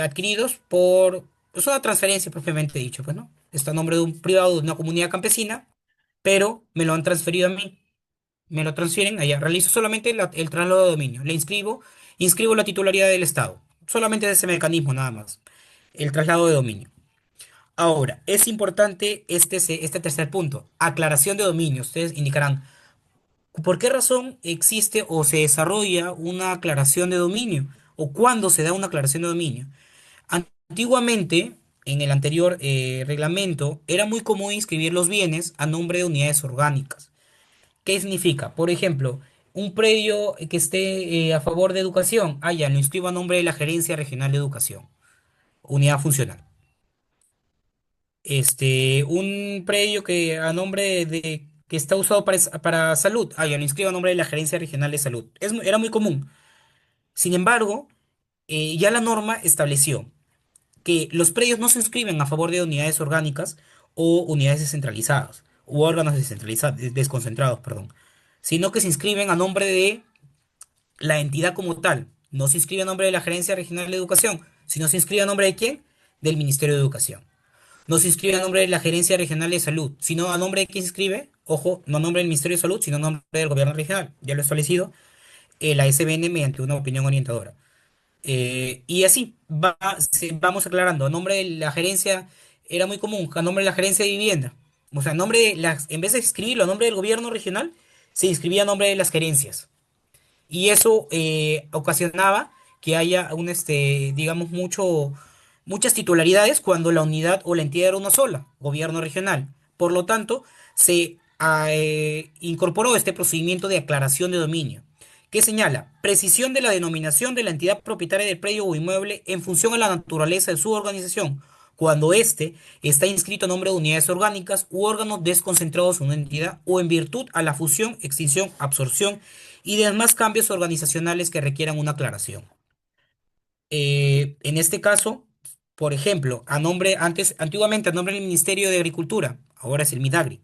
adquiridos por, es una transferencia propiamente dicho, pues, ¿no? Está a nombre de un privado de una comunidad campesina, pero me lo han transferido a mí. Me lo transfieren allá. Realizo solamente el traslado de dominio. Le inscribo la titularidad del Estado. Solamente ese mecanismo nada más. El traslado de dominio. Ahora, es importante este tercer punto. Aclaración de dominio. Ustedes indicarán, ¿por qué razón existe o se desarrolla una aclaración de dominio? ¿O cuándo se da una aclaración de dominio? Antiguamente, en el anterior reglamento, era muy común inscribir los bienes a nombre de unidades orgánicas. ¿Qué significa? Por ejemplo, un predio que esté a favor de educación, ya, lo inscribo a nombre de la Gerencia Regional de Educación, unidad funcional. Un predio que a nombre de que está usado para salud, ya, lo inscribo a nombre de la Gerencia Regional de Salud. Era muy común. Sin embargo, ya la norma estableció que los predios no se inscriben a favor de unidades orgánicas o unidades descentralizadas, u órganos desconcentrados, perdón, sino que se inscriben a nombre de la entidad como tal. No se inscribe a nombre de la Gerencia Regional de Educación, sino se inscribe a nombre de quién? Del Ministerio de Educación. No se inscribe a nombre de la Gerencia Regional de Salud, sino a nombre de quién se inscribe, ojo, no a nombre del Ministerio de Salud, sino a nombre del Gobierno Regional. Ya lo he establecido, la SBN mediante una opinión orientadora. Y así vamos aclarando. A nombre de la gerencia era muy común, a nombre de la gerencia de vivienda. O sea, a nombre de en vez de escribirlo a nombre del gobierno regional, se inscribía a nombre de las gerencias. Y eso ocasionaba que haya digamos, muchas titularidades cuando la unidad o la entidad era una sola, gobierno regional. Por lo tanto, se incorporó este procedimiento de aclaración de dominio, que señala precisión de la denominación de la entidad propietaria del predio o inmueble en función a la naturaleza de su organización, cuando éste está inscrito a nombre de unidades orgánicas u órganos desconcentrados en una entidad o en virtud a la fusión, extinción, absorción y demás cambios organizacionales que requieran una aclaración. En este caso, por ejemplo, antiguamente a nombre del Ministerio de Agricultura, ahora es el MIDAGRI,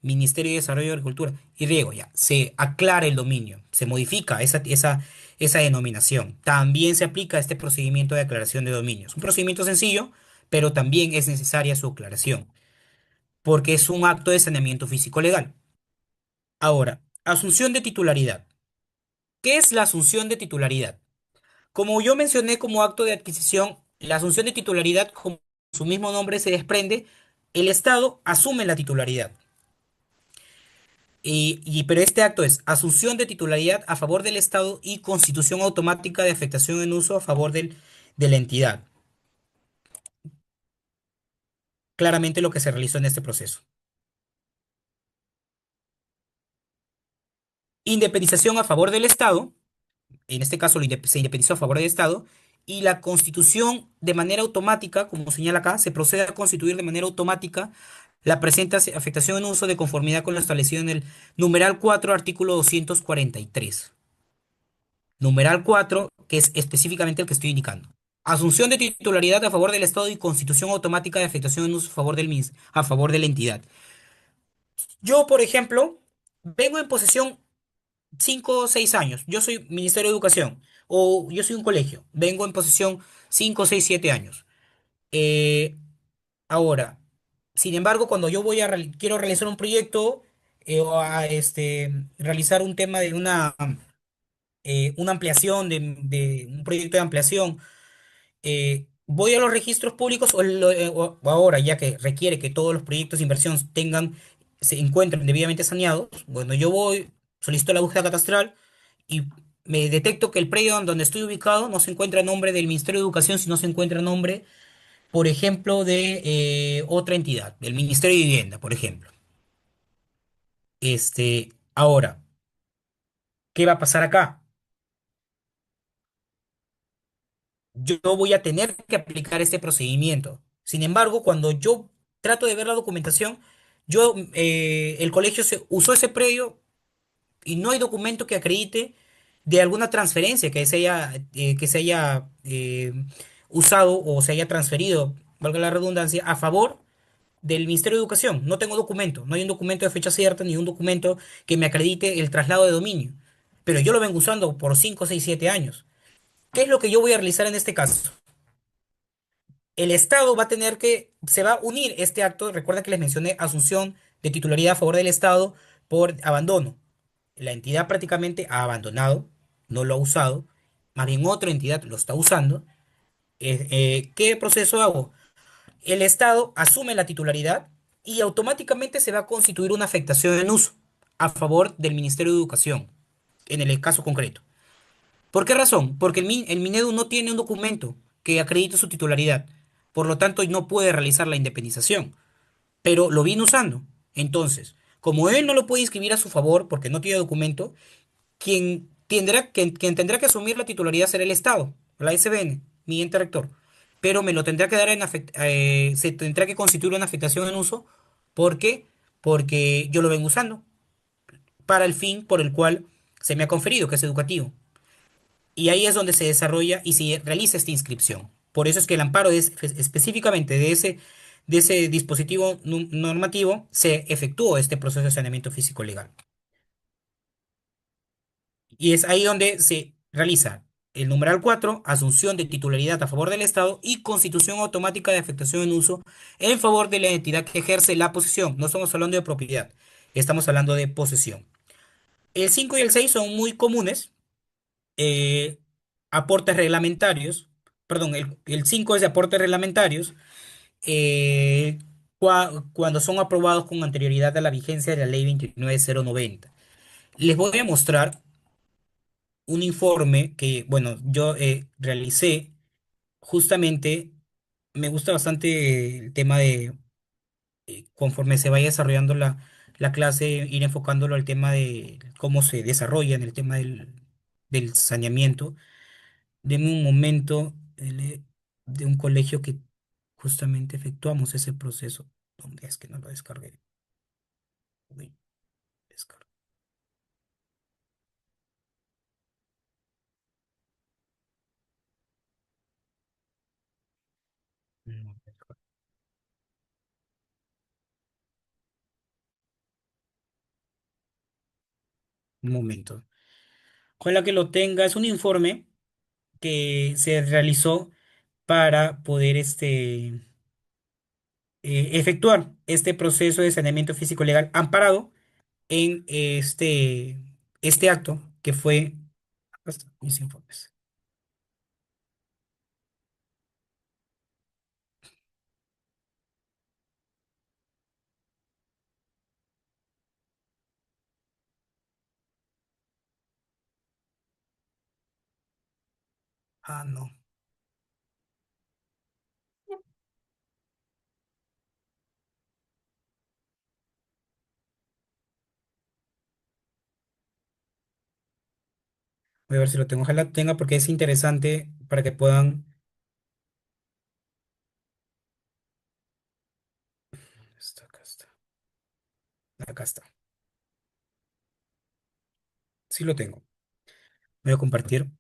Ministerio de Desarrollo de Agricultura y Riego, ya, se aclara el dominio, se modifica esa denominación. También se aplica este procedimiento de aclaración de dominio. Es un procedimiento sencillo, pero también es necesaria su aclaración, porque es un acto de saneamiento físico legal. Ahora, asunción de titularidad. ¿Qué es la asunción de titularidad? Como yo mencioné como acto de adquisición, la asunción de titularidad, como su mismo nombre se desprende, el Estado asume la titularidad. Pero este acto es asunción de titularidad a favor del Estado y constitución automática de afectación en uso a favor de la entidad. Claramente lo que se realizó en este proceso. Independización a favor del Estado, en este caso se independizó a favor del Estado, y la constitución de manera automática, como señala acá, se procede a constituir de manera automática la presente afectación en uso de conformidad con lo establecido en el numeral 4, artículo 243. Numeral 4, que es específicamente el que estoy indicando. Asunción de titularidad a favor del Estado y constitución automática de afectación en uso a favor a favor de la entidad. Yo, por ejemplo, vengo en posesión 5 o 6 años. Yo soy Ministerio de Educación o yo soy un colegio. Vengo en posesión 5 6 7 años. Eh, Ahora, sin embargo, cuando yo quiero realizar un proyecto o realizar un tema de una ampliación, de un proyecto de ampliación, voy a los registros públicos o ahora, ya que requiere que todos los proyectos de inversión se encuentren debidamente saneados, bueno, yo voy, solicito la búsqueda catastral y me detecto que el predio donde estoy ubicado no se encuentra a nombre del Ministerio de Educación, sino se encuentra a nombre, por ejemplo, de otra entidad, del Ministerio de Vivienda, por ejemplo. Ahora, ¿qué va a pasar acá? Yo voy a tener que aplicar este procedimiento. Sin embargo, cuando yo trato de ver la documentación, el colegio usó ese predio y no hay documento que acredite de alguna transferencia que se haya usado o se haya transferido, valga la redundancia, a favor del Ministerio de Educación. No tengo documento, no hay un documento de fecha cierta ni un documento que me acredite el traslado de dominio. Pero yo lo vengo usando por 5 6 7 años. ¿Qué es lo que yo voy a realizar en este caso? El Estado va a tener se va a unir este acto. Recuerda que les mencioné asunción de titularidad a favor del Estado por abandono. La entidad prácticamente ha abandonado, no lo ha usado, más bien otra entidad lo está usando. ¿Qué proceso hago? El Estado asume la titularidad y automáticamente se va a constituir una afectación en uso a favor del Ministerio de Educación, en el caso concreto. ¿Por qué razón? Porque el Minedu no tiene un documento que acredite su titularidad, por lo tanto no puede realizar la independización, pero lo viene usando. Entonces, como él no lo puede inscribir a su favor porque no tiene documento, quien tendrá que asumir la titularidad será el Estado, la SBN, mi ente rector. Pero me lo tendrá que dar se tendrá que constituir una afectación en uso. ¿Por qué? Porque yo lo vengo usando para el fin por el cual se me ha conferido, que es educativo. Y ahí es donde se desarrolla y se realiza esta inscripción. Por eso es que el amparo es específicamente de ese dispositivo normativo, se efectuó este proceso de saneamiento físico legal. Y es ahí donde se realiza el numeral 4 asunción de titularidad a favor del Estado y constitución automática de afectación en uso en favor de la entidad que ejerce la posesión. No estamos hablando de propiedad, estamos hablando de posesión. El 5 y el 6 son muy comunes, eh, aportes reglamentarios, perdón, el 5 es de aportes reglamentarios, eh, cuando son aprobados con anterioridad a la vigencia de la ley 29090. Les voy a mostrar un informe que, bueno, yo realicé justamente. Me gusta bastante el tema de, conforme se vaya desarrollando la clase, ir enfocándolo al tema de cómo se desarrolla en el tema del saneamiento. Deme un momento, de un colegio que justamente efectuamos ese proceso. ¿Dónde es que no lo descargué? Uy, descarga. No, un momento. Ojalá que lo tenga. Es un informe que se realizó para poder efectuar este proceso de saneamiento físico legal amparado en este acto que fue. Acá están mis informes. Ah, no. Voy a ver si lo tengo. Ojalá tenga porque es interesante para que puedan. Acá está. Acá está. Sí lo tengo. Voy a compartir.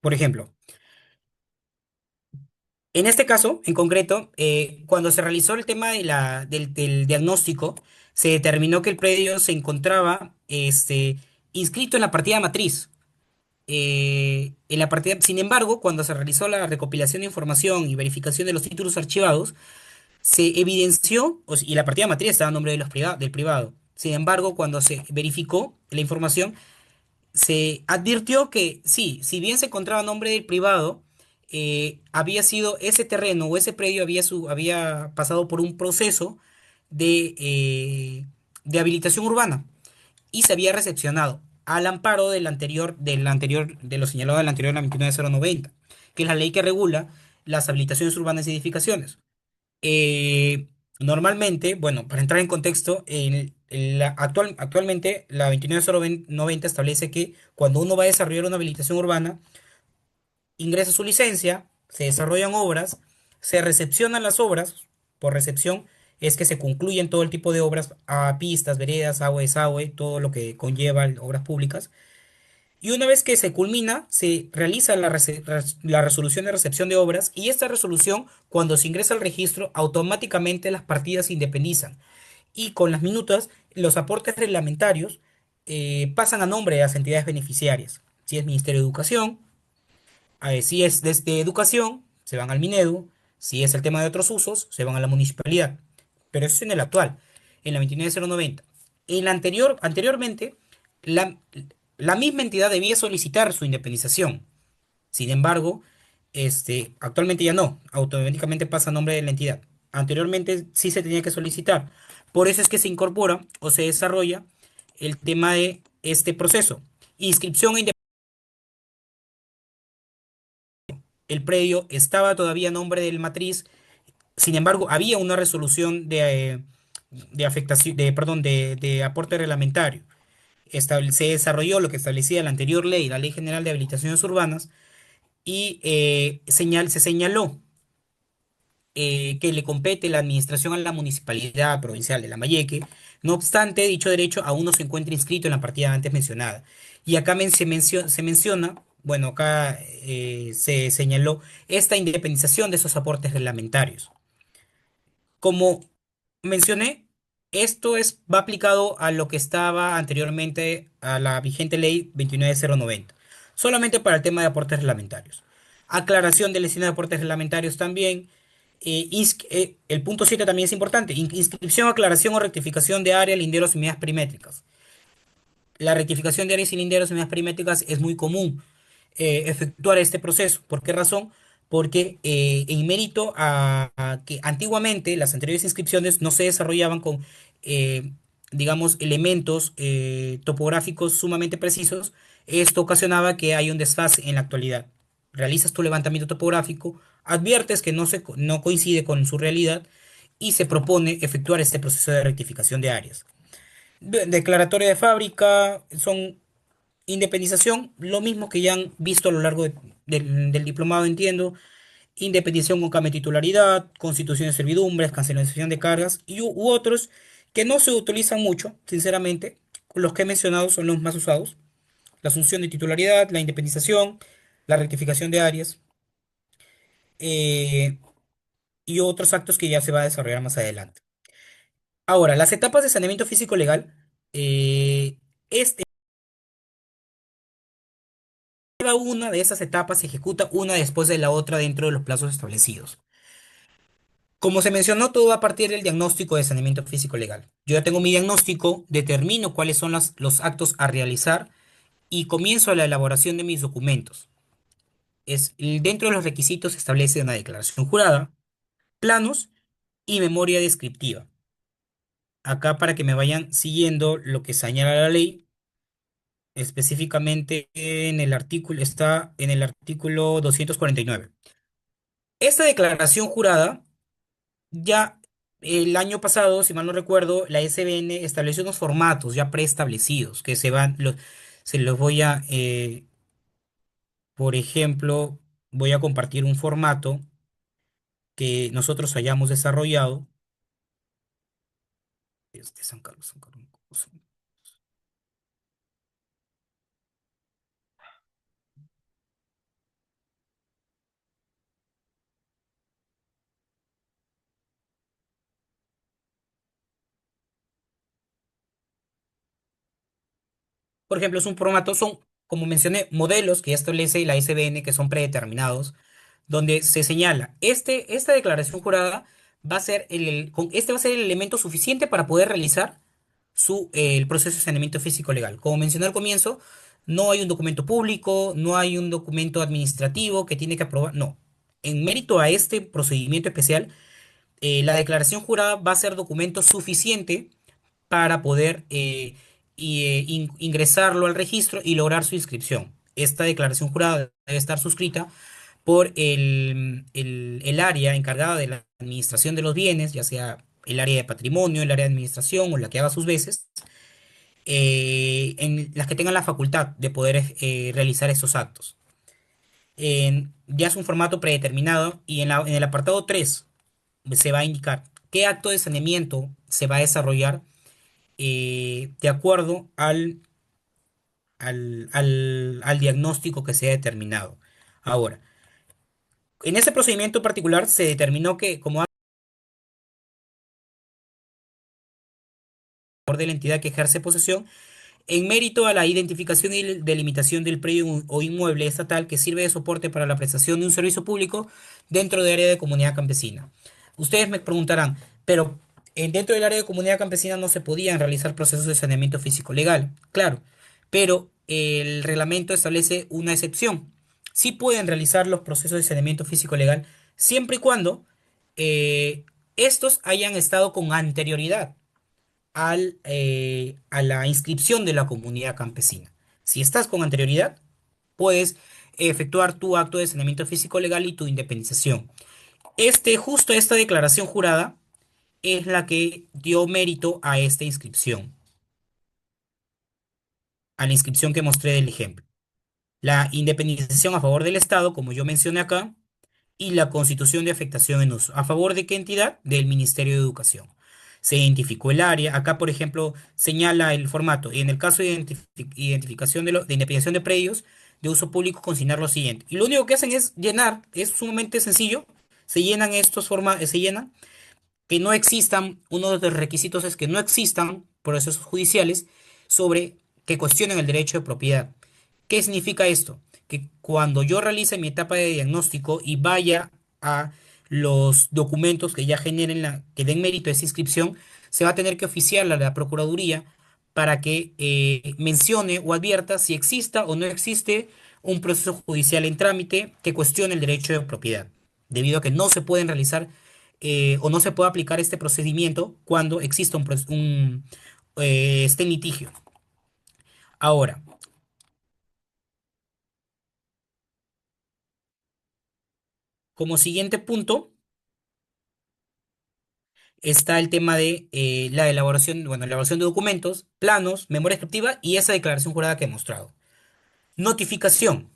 Por ejemplo, en este caso, en concreto, cuando se realizó el tema del diagnóstico, se determinó que el predio se encontraba inscrito en la partida matriz. En la partida, sin embargo, cuando se realizó la recopilación de información y verificación de los títulos archivados, se evidenció, y la partida matriz estaba a nombre de del privado. Sin embargo, cuando se verificó la información, se advirtió que sí, si bien se encontraba a nombre del privado, había sido ese terreno o ese predio había pasado por un proceso de habilitación urbana y se había recepcionado al amparo de lo señalado del anterior, la 29090, que es la ley que regula las habilitaciones urbanas y edificaciones. Eh, Normalmente, bueno, para entrar en contexto, actualmente la 29090 establece que cuando uno va a desarrollar una habilitación urbana, ingresa su licencia, se desarrollan obras, se recepcionan las obras, por recepción es que se concluyen todo el tipo de obras a pistas, veredas, agua, desagüe, todo lo que conlleva obras públicas. Y una vez que se culmina, se realiza la resolución de recepción de obras y esta resolución, cuando se ingresa al registro, automáticamente las partidas se independizan y con las minutas los aportes reglamentarios pasan a nombre de las entidades beneficiarias. Si es Ministerio de Educación, si es desde Educación, se van al Minedu, si es el tema de otros usos, se van a la municipalidad. Pero eso es en el actual, en la 29090. En la anteriormente, la, la misma entidad debía solicitar su independización. Sin embargo, actualmente ya no, automáticamente pasa a nombre de la entidad. Anteriormente sí se tenía que solicitar. Por eso es que se incorpora o se desarrolla el tema de este proceso. Inscripción e el predio estaba todavía a nombre del matriz, sin embargo, había una resolución de afectación, perdón, de aporte reglamentario. Se desarrolló lo que establecía la anterior ley, la Ley General de Habilitaciones Urbanas, y se señaló que le compete la administración a la Municipalidad Provincial de Lambayeque. No obstante, dicho derecho aún no se encuentra inscrito en la partida antes mencionada. Y acá se menciona, bueno, acá se señaló esta independización de esos aportes reglamentarios. Como mencioné, va aplicado a lo que estaba anteriormente a la vigente ley 29090, solamente para el tema de aportes reglamentarios. Aclaración del destino de aportes reglamentarios también. El punto 7 también es importante. Inscripción, aclaración o rectificación de área, linderos y medidas perimétricas. La rectificación de áreas y linderos y medidas perimétricas es muy común efectuar este proceso. ¿Por qué razón? Porque en mérito a que antiguamente las anteriores inscripciones no se desarrollaban con, digamos, elementos topográficos sumamente precisos, esto ocasionaba que haya un desfase en la actualidad. Realizas tu levantamiento topográfico, adviertes que no coincide con su realidad y se propone efectuar este proceso de rectificación de áreas. Declaratoria de fábrica, son independización, lo mismo que ya han visto a lo largo del diplomado, entiendo. Independización con cambio de titularidad, constitución de servidumbres, cancelación de cargas u otros que no se utilizan mucho, sinceramente. Los que he mencionado son los más usados. La asunción de titularidad, la independización, la rectificación de áreas eh, y otros actos que ya se va a desarrollar más adelante. Ahora, las etapas de saneamiento físico legal. Este Cada una de esas etapas se ejecuta una después de la otra dentro de los plazos establecidos. Como se mencionó, todo va a partir del diagnóstico de saneamiento físico legal. Yo ya tengo mi diagnóstico, determino cuáles son los actos a realizar y comienzo la elaboración de mis documentos. Dentro de los requisitos se establece una declaración jurada, planos y memoria descriptiva. Acá para que me vayan siguiendo lo que señala la ley, específicamente en el artículo, está en el artículo 249. Esta declaración jurada, ya el año pasado, si mal no recuerdo, la SBN estableció unos formatos ya preestablecidos que se los voy a, por ejemplo, voy a compartir un formato que nosotros hayamos desarrollado. San Carlos, San Carlos. Por ejemplo, es un formato, son, como mencioné, modelos que ya establece la SBN que son predeterminados donde se señala, esta declaración jurada va a ser este va a ser el elemento suficiente para poder realizar el proceso de saneamiento físico legal. Como mencioné al comienzo, no hay un documento público, no hay un documento administrativo que tiene que aprobar, no. En mérito a este procedimiento especial, la declaración jurada va a ser documento suficiente para poder ingresarlo al registro y lograr su inscripción. Esta declaración jurada debe estar suscrita por el área encargada de la administración de los bienes, ya sea el área de patrimonio, el área de administración o la que haga sus veces, en las que tengan la facultad de poder realizar estos actos. Ya es un formato predeterminado y en el apartado 3 se va a indicar qué acto de saneamiento se va a desarrollar de acuerdo al diagnóstico que se ha determinado. Ahora, en ese procedimiento particular se determinó que como actor de la entidad que ejerce posesión, en mérito a la identificación y delimitación del predio o inmueble estatal que sirve de soporte para la prestación de un servicio público dentro del área de comunidad campesina. Ustedes me preguntarán, pero dentro del área de comunidad campesina no se podían realizar procesos de saneamiento físico legal. Claro, pero el reglamento establece una excepción. Sí pueden realizar los procesos de saneamiento físico legal siempre y cuando eh, estos hayan estado con anterioridad a la inscripción de la comunidad campesina. Si estás con anterioridad, puedes efectuar tu acto de saneamiento físico legal y tu independización. Justo esta declaración jurada es la que dio mérito a esta inscripción, a la inscripción que mostré del ejemplo. La independización a favor del Estado, como yo mencioné acá, y la constitución de afectación en uso. ¿A favor de qué entidad? Del Ministerio de Educación. Se identificó el área. Acá, por ejemplo, señala el formato. Y en el caso de identificación de independización de predios de uso público, consignar lo siguiente. Y lo único que hacen es llenar. Es sumamente sencillo. Se llenan se llenan. Que no existan, uno de los requisitos es que no existan procesos judiciales sobre que cuestionen el derecho de propiedad. ¿Qué significa esto? Que cuando yo realice mi etapa de diagnóstico y vaya a los documentos que ya generen que den mérito a esa inscripción, se va a tener que oficiarla a la Procuraduría para que mencione o advierta si exista o no existe un proceso judicial en trámite que cuestione el derecho de propiedad, debido a que no se pueden realizar o no se puede aplicar este procedimiento cuando exista esté en litigio. Ahora, como siguiente punto, está el tema de la elaboración, bueno, elaboración de documentos, planos, memoria descriptiva y esa declaración jurada que he mostrado. Notificación.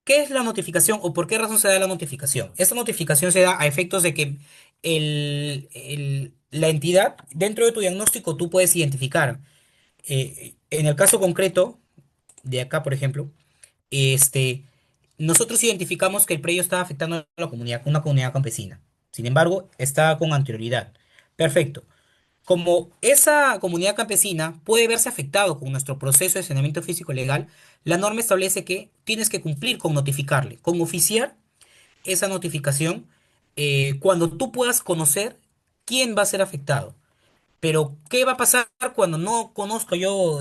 ¿Qué es la notificación o por qué razón se da la notificación? Esta notificación se da a efectos de que la entidad, dentro de tu diagnóstico, tú puedes identificar. En el caso concreto, de acá, por ejemplo, este, nosotros identificamos que el predio estaba afectando a la comunidad, una comunidad campesina. Sin embargo, estaba con anterioridad. Perfecto. Como esa comunidad campesina puede verse afectado con nuestro proceso de saneamiento físico legal, la norma establece que tienes que cumplir con notificarle, con oficiar esa notificación cuando tú puedas conocer quién va a ser afectado. Pero, ¿qué va a pasar cuando no conozco yo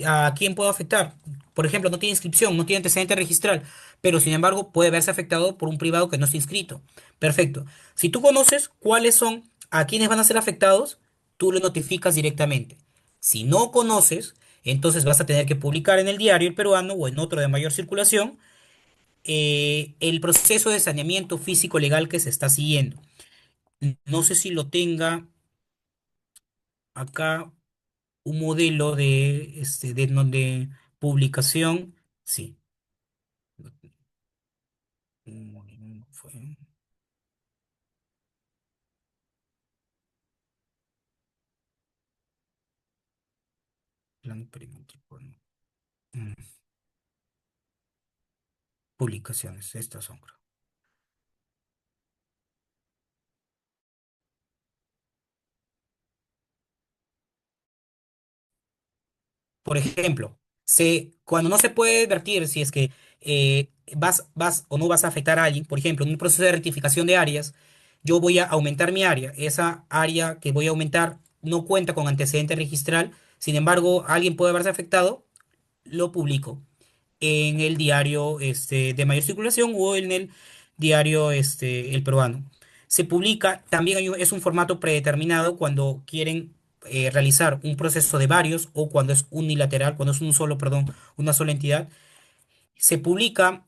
a quién puedo afectar? Por ejemplo, no tiene inscripción, no tiene antecedente registral, pero sin embargo puede verse afectado por un privado que no está inscrito. Perfecto. Si tú conoces cuáles son a quienes van a ser afectados, tú lo notificas directamente. Si no conoces, entonces vas a tener que publicar en el diario El Peruano o en otro de mayor circulación el proceso de saneamiento físico legal que se está siguiendo. No sé si lo tenga acá un modelo de publicación. Sí. Fue plan perimétrico, ¿no? Mm, Publicaciones, estas son, creo. Por ejemplo, cuando no se puede advertir si es que vas o no vas a afectar a alguien, por ejemplo, en un proceso de rectificación de áreas, yo voy a aumentar mi área. Esa área que voy a aumentar no cuenta con antecedente registral, sin embargo, alguien puede haberse afectado, lo publico en el diario de mayor circulación o en el diario El Peruano. Se publica, también es un formato predeterminado cuando quieren realizar un proceso de varios o cuando es unilateral, cuando es un solo, perdón, una sola entidad. Se publica,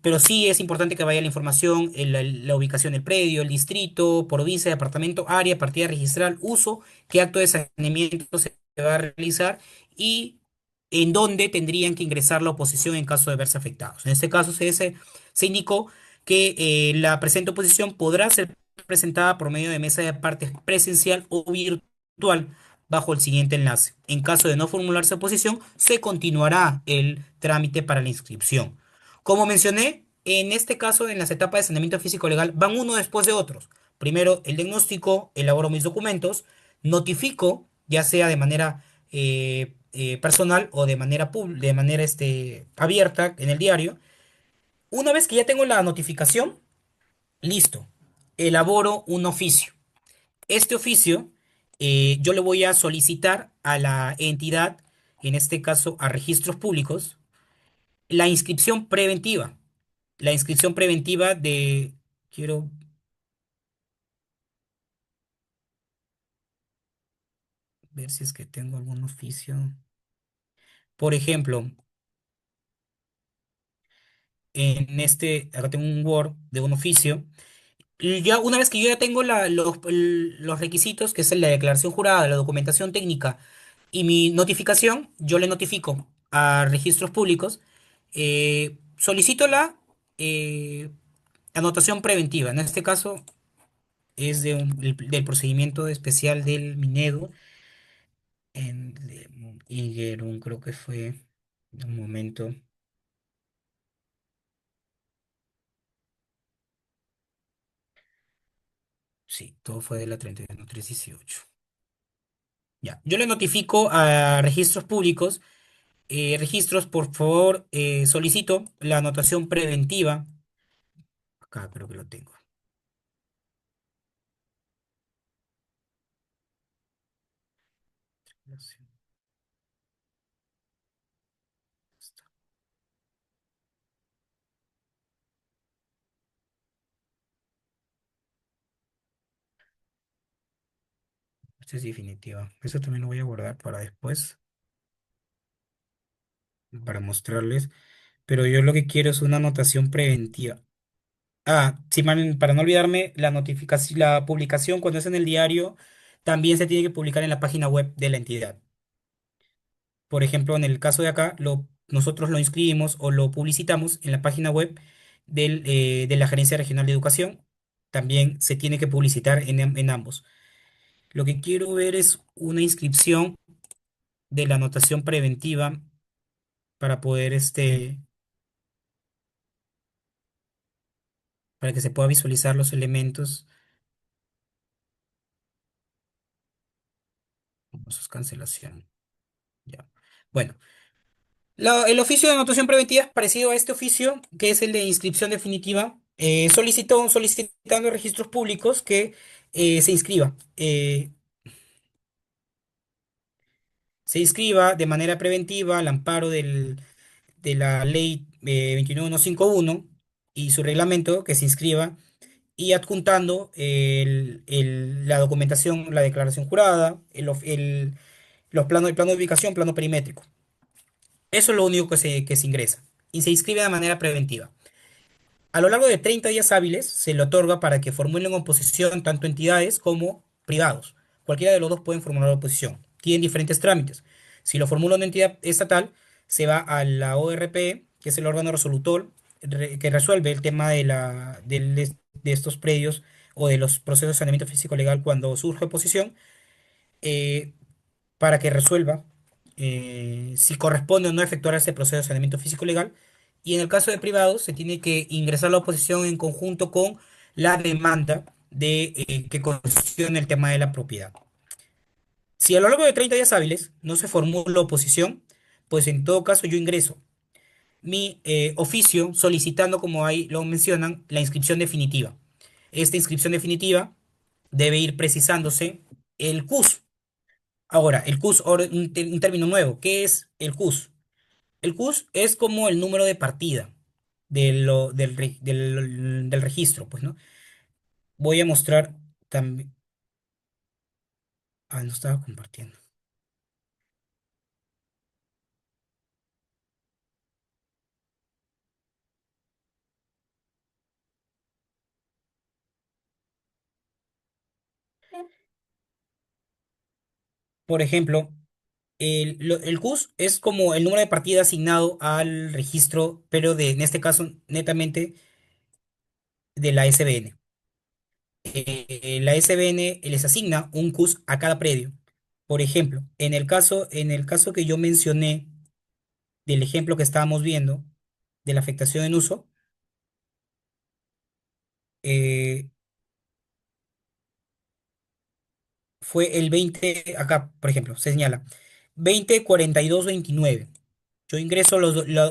pero sí es importante que vaya la información, la ubicación del predio, el distrito, provincia, departamento, área, partida registral, uso, qué acto de saneamiento se va a realizar y en dónde tendrían que ingresar la oposición en caso de verse afectados. En este caso se indicó que la presente oposición podrá ser presentada por medio de mesa de partes presencial o virtual bajo el siguiente enlace. En caso de no formularse oposición, se continuará el trámite para la inscripción. Como mencioné, en este caso, en las etapas de saneamiento físico legal, van uno después de otros. Primero, el diagnóstico, elaboro mis documentos, notifico, ya sea de manera personal o de manera abierta en el diario. Una vez que ya tengo la notificación, listo, elaboro un oficio. Este oficio yo le voy a solicitar a la entidad, en este caso a registros públicos, la inscripción preventiva. La inscripción preventiva de, quiero ver si es que tengo algún oficio. Por ejemplo, acá tengo un Word de un oficio. Y ya una vez que yo ya tengo los requisitos, que es la declaración jurada, la documentación técnica y mi notificación, yo le notifico a registros públicos, solicito la eh, anotación preventiva. En este caso es del procedimiento especial del Minedo, de Higuerún, creo que fue un momento. Sí, todo fue de la 31318. Ya, yo le notifico a registros públicos. Registros, por favor, solicito la anotación preventiva. Acá creo que lo tengo. Esta es definitiva. Eso también lo voy a guardar para después, para mostrarles. Pero yo lo que quiero es una anotación preventiva. Ah, sí, para no olvidarme, la notificación, la publicación cuando es en el diario, también se tiene que publicar en la página web de la entidad. Por ejemplo, en el caso de acá, nosotros lo inscribimos o lo publicitamos en la página web de la Gerencia Regional de Educación. También se tiene que publicitar en ambos. Lo que quiero ver es una inscripción de la anotación preventiva para poder, para que se pueda visualizar los elementos. Eso es cancelación. Ya. Bueno. El oficio de anotación preventiva es parecido a este oficio, que es el de inscripción definitiva. Solicitando a registros públicos que se inscriba. Se inscriba de manera preventiva al amparo de la ley 29151 y su reglamento, que se inscriba y adjuntando la documentación, la declaración jurada, el plano de ubicación, plano perimétrico. Eso es lo único que se ingresa y se inscribe de manera preventiva. A lo largo de 30 días hábiles se le otorga para que formulen oposición tanto entidades como privados. Cualquiera de los dos pueden formular oposición. Tienen diferentes trámites. Si lo formula una entidad estatal, se va a la ORP, que es el órgano resolutor que resuelve el tema de estos predios o de los procesos de saneamiento físico legal cuando surge oposición. eh, para que resuelva si corresponde o no efectuar este proceso de saneamiento físico legal. Y en el caso de privados, se tiene que ingresar la oposición en conjunto con la demanda que cuestione el tema de la propiedad. Si a lo largo de 30 días hábiles no se formula oposición, pues en todo caso yo ingreso mi oficio solicitando, como ahí lo mencionan, la inscripción definitiva. Esta inscripción definitiva debe ir precisándose el CUS. Ahora, el CUS, ahora un término nuevo. ¿Qué es el CUS? El CUS es como el número de partida del registro, pues, ¿no? Voy a mostrar también. Ah, no estaba compartiendo. Por ejemplo, el CUS es como el número de partida asignado al registro, pero en este caso netamente de la SBN. La SBN les asigna un CUS a cada predio. Por ejemplo, en el caso que yo mencioné del ejemplo que estábamos viendo de la afectación en uso, eh, fue el 20, acá, por ejemplo, se señala 204229. Yo ingreso,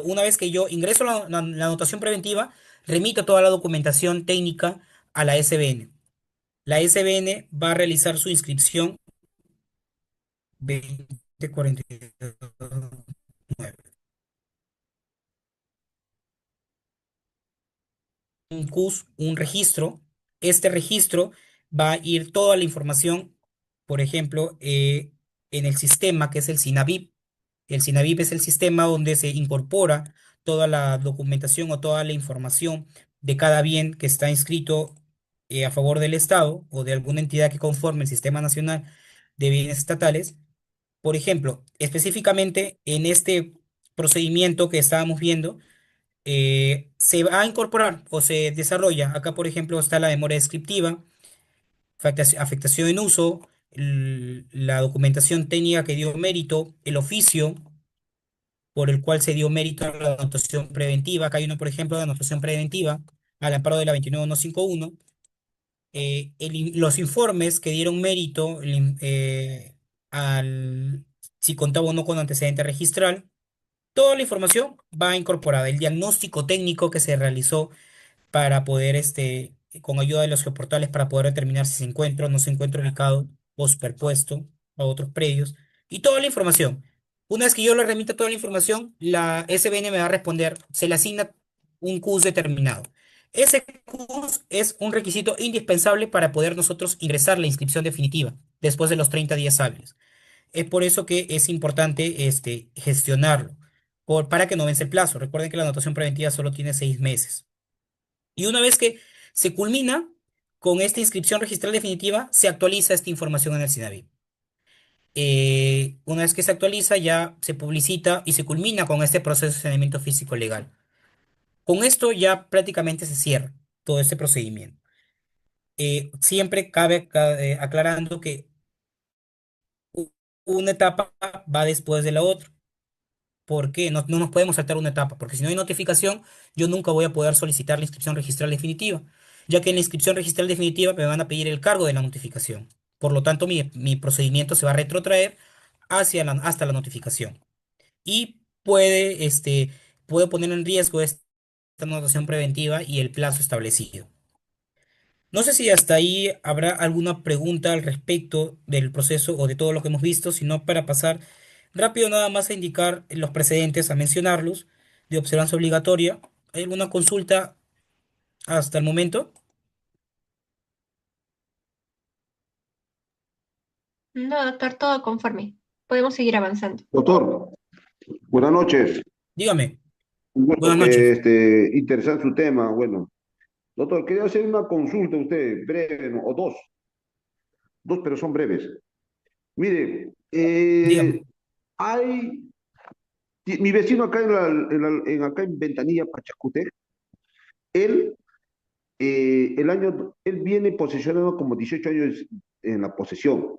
una vez que yo ingreso la anotación preventiva, remito toda la documentación técnica a la SBN. La SBN va a realizar su inscripción 204229. Un CUS, un registro. Este registro va a ir toda la información, por ejemplo, en el sistema que es el SINAVIP. El SINAVIP es el sistema donde se incorpora toda la documentación o toda la información de cada bien que está inscrito a favor del Estado o de alguna entidad que conforme el Sistema Nacional de Bienes Estatales. Por ejemplo, específicamente en este procedimiento que estábamos viendo, se va a incorporar o se desarrolla. Acá, por ejemplo, está la memoria descriptiva, afectación en uso, la documentación técnica que dio mérito, el oficio por el cual se dio mérito a la anotación preventiva. Acá hay uno, por ejemplo, de anotación preventiva al amparo de la 29151. Los informes que dieron mérito al si contaba o no con antecedente registral. Toda la información va incorporada. El diagnóstico técnico que se realizó para poder, con ayuda de los geoportales, para poder determinar si se encuentra o no se encuentra ubicado o superpuesto a otros predios. Y toda la información. Una vez que yo le remita toda la información, la SBN me va a responder, se le asigna un CUS determinado. Ese CUS es un requisito indispensable para poder nosotros ingresar la inscripción definitiva después de los 30 días hábiles. Es por eso que es importante gestionarlo, para que no vence el plazo. Recuerden que la anotación preventiva solo tiene 6 meses. Y una vez que se culmina con esta inscripción registral definitiva, se actualiza esta información en el SINAVI. Una vez que se actualiza, ya se publicita y se culmina con este proceso de saneamiento físico legal. Con esto ya prácticamente se cierra todo este procedimiento. Siempre cabe aclarando que u- una etapa va después de la otra. ¿Por qué? No nos podemos saltar una etapa, porque si no hay notificación, yo nunca voy a poder solicitar la inscripción registral definitiva, ya que en la inscripción registral definitiva me van a pedir el cargo de la notificación. Por lo tanto, mi procedimiento se va a retrotraer hasta la notificación. Y puede poner en riesgo esta anotación preventiva y el plazo establecido. No sé si hasta ahí habrá alguna pregunta al respecto del proceso o de todo lo que hemos visto, sino para pasar rápido nada más a indicar los precedentes, a mencionarlos, de observancia obligatoria. ¿Hay alguna consulta hasta el momento? No, doctor, todo conforme. Podemos seguir avanzando. Doctor, buenas noches. Dígame. Bueno, Buenas noches. interesante su tema. Bueno, doctor, quería hacer una consulta a usted, breve, ¿no? O dos, pero son breves. Mire, Dígame. hay, mi vecino acá acá en Ventanilla, Pachacútec, él, él viene posesionado como 18 años en la posesión,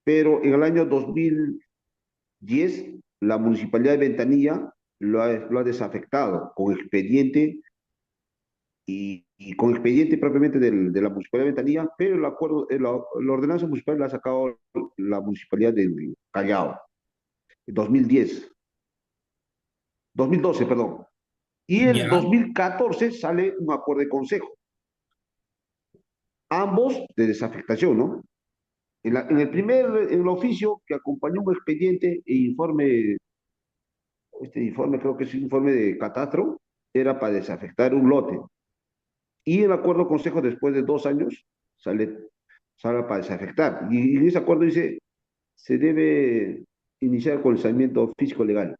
pero en el año 2010 la municipalidad de Ventanilla lo ha desafectado con expediente y con expediente propiamente de la Municipalidad de Ventanilla, pero el acuerdo, la ordenanza municipal la ha sacado la Municipalidad de Callao, en 2010, 2012, perdón. Y el Ya. 2014 sale un acuerdo de consejo, ambos de desafectación, ¿no? En el oficio que acompañó un expediente e informe, este informe creo que es un informe de catastro, era para desafectar un lote. Y el acuerdo consejo después de 2 años sale, sale para desafectar. Y en ese acuerdo dice, se debe iniciar con el saneamiento físico legal.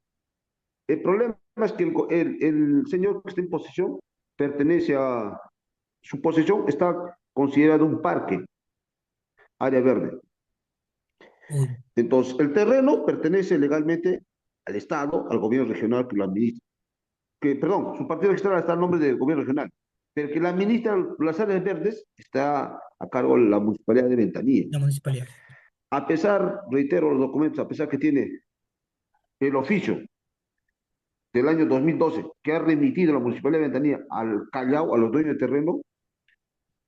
El problema es que el señor que está en posesión pertenece a, su posesión está considerado un parque. área verde. Uy, Entonces, el terreno pertenece legalmente al Estado, al gobierno regional que lo administra. Perdón, su partido externo está a nombre del gobierno regional, pero que la administra las áreas verdes está a cargo de la municipalidad de Ventanilla. la municipalidad. A pesar, reitero los documentos, a pesar que tiene el oficio del año 2012 que ha remitido la municipalidad de Ventanilla al Callao, a los dueños de terreno,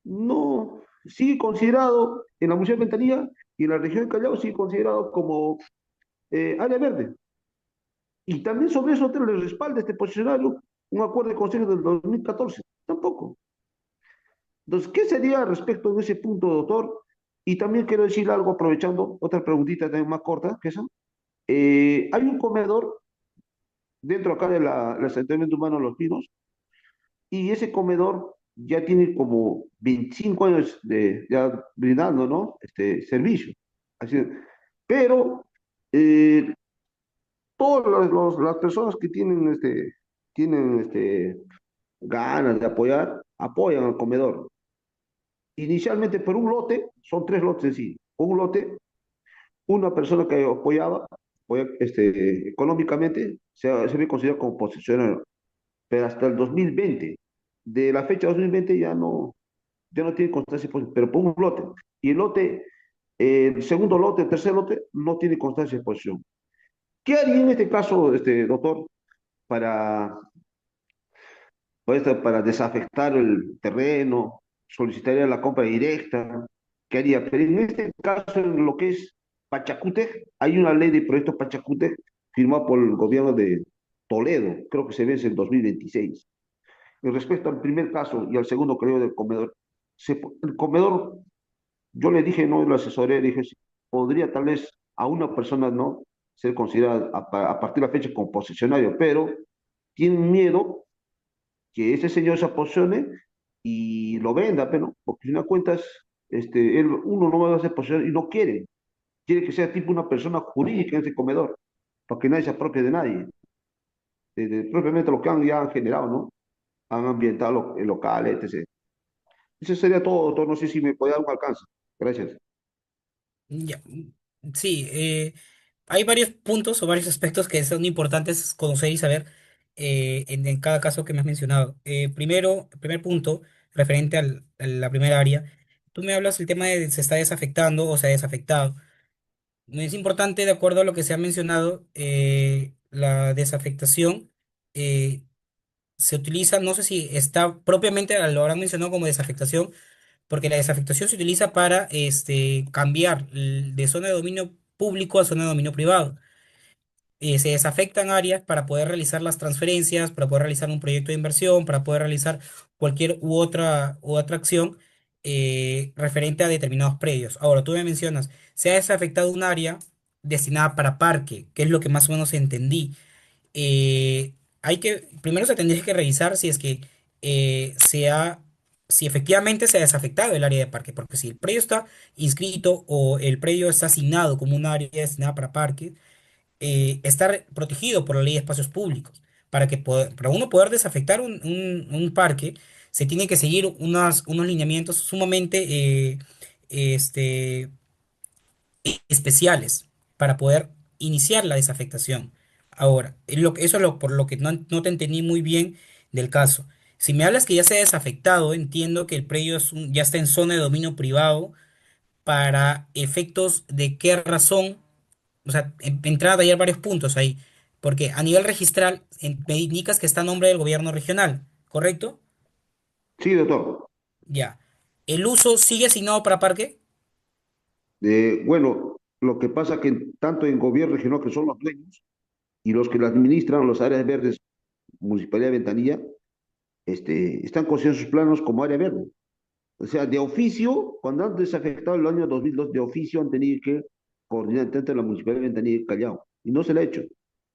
no sigue considerado en la municipalidad de Ventanilla y en la región de Callao sigue considerado como área verde. Y también sobre eso le respalda este posicionario un acuerdo de consejo del 2014. Tampoco. Entonces, ¿qué sería respecto de ese punto, doctor? Y también quiero decir algo, aprovechando otra preguntita también más corta que esa. Hay un comedor dentro acá de la asentamiento humano Los Pinos, y ese comedor ya tiene como 25 años de ya brindando, ¿no? Este servicio. Así, pero eh, todas las personas que tienen ganas de apoyar, apoyan al comedor. Inicialmente por un lote, son tres lotes en sí. Por un lote, una persona que económicamente se ve considerado como posesionero, pero hasta el 2020, de la fecha 2020 ya no tiene constancia, pero por un lote. Y el segundo lote, el tercer lote, no tiene constancia de posesión. ¿Qué haría en este caso, doctor, para para desafectar el terreno? Solicitaría la compra directa? ¿Qué haría? Pero en este caso, en lo que es Pachacútec, hay una ley de proyecto Pachacútec firmada por el gobierno de Toledo, creo que se vence en 2026. Y respecto al primer caso y al segundo, creo, del comedor, el comedor, yo le dije, no, lo asesoré, dije, sí, podría tal vez a una persona no ser considerada a partir de la fecha como posesionario, pero tienen miedo que ese señor se posicione y lo venda, pero porque si no cuentas, uno no va a ser posesionado y no quiere que sea tipo una persona jurídica en ese comedor, para que nadie se apropie de nadie, propiamente lo que ya han generado, ¿no? Han ambientado el local, etc. Eso sería todo, doctor. No sé si me puede dar un alcance. Gracias. Ya, sí, hay varios puntos o varios aspectos que son importantes conocer y saber en cada caso que me has mencionado. Primero, el primer punto, referente a la primera área, tú me hablas del tema de se está desafectando o se ha desafectado. Es importante, de acuerdo a lo que se ha mencionado, la desafectación se utiliza, no sé si está propiamente, lo habrán mencionado como desafectación, porque la desafectación se utiliza para cambiar de zona de dominio público a zona de dominio privado. Se desafectan áreas para poder realizar las transferencias, para poder realizar un proyecto de inversión, para poder realizar cualquier u otra acción referente a determinados predios. Ahora, tú me mencionas, se ha desafectado un área destinada para parque, que es lo que más o menos entendí. Primero se tendría que revisar si es que si efectivamente se ha desafectado el área de parque, porque si el predio está inscrito o el predio está asignado como un área destinada para parque, está protegido por la ley de espacios públicos. Para uno poder desafectar un parque, se tienen que seguir unos lineamientos sumamente este, especiales para poder iniciar la desafectación. Ahora, eso es por lo que no te entendí muy bien del caso. Si me hablas que ya se ha desafectado, entiendo que el predio ya está en zona de dominio privado. ¿Para efectos de qué razón? O sea, entrar a detallar varios puntos ahí. Porque a nivel registral me indicas que está a nombre del gobierno regional, ¿correcto? Sí, doctor. Ya. ¿El uso sigue asignado para parque? Bueno, lo que pasa que tanto en gobierno regional, que son los dueños, y los que lo administran, las áreas verdes, Municipalidad de Ventanilla, están considerados sus planos como área verde. O sea, de oficio, cuando han desafectado el año 2002, de oficio han tenido que coordinar entre la Municipalidad de Ventanilla y Callao. Y no se le ha hecho.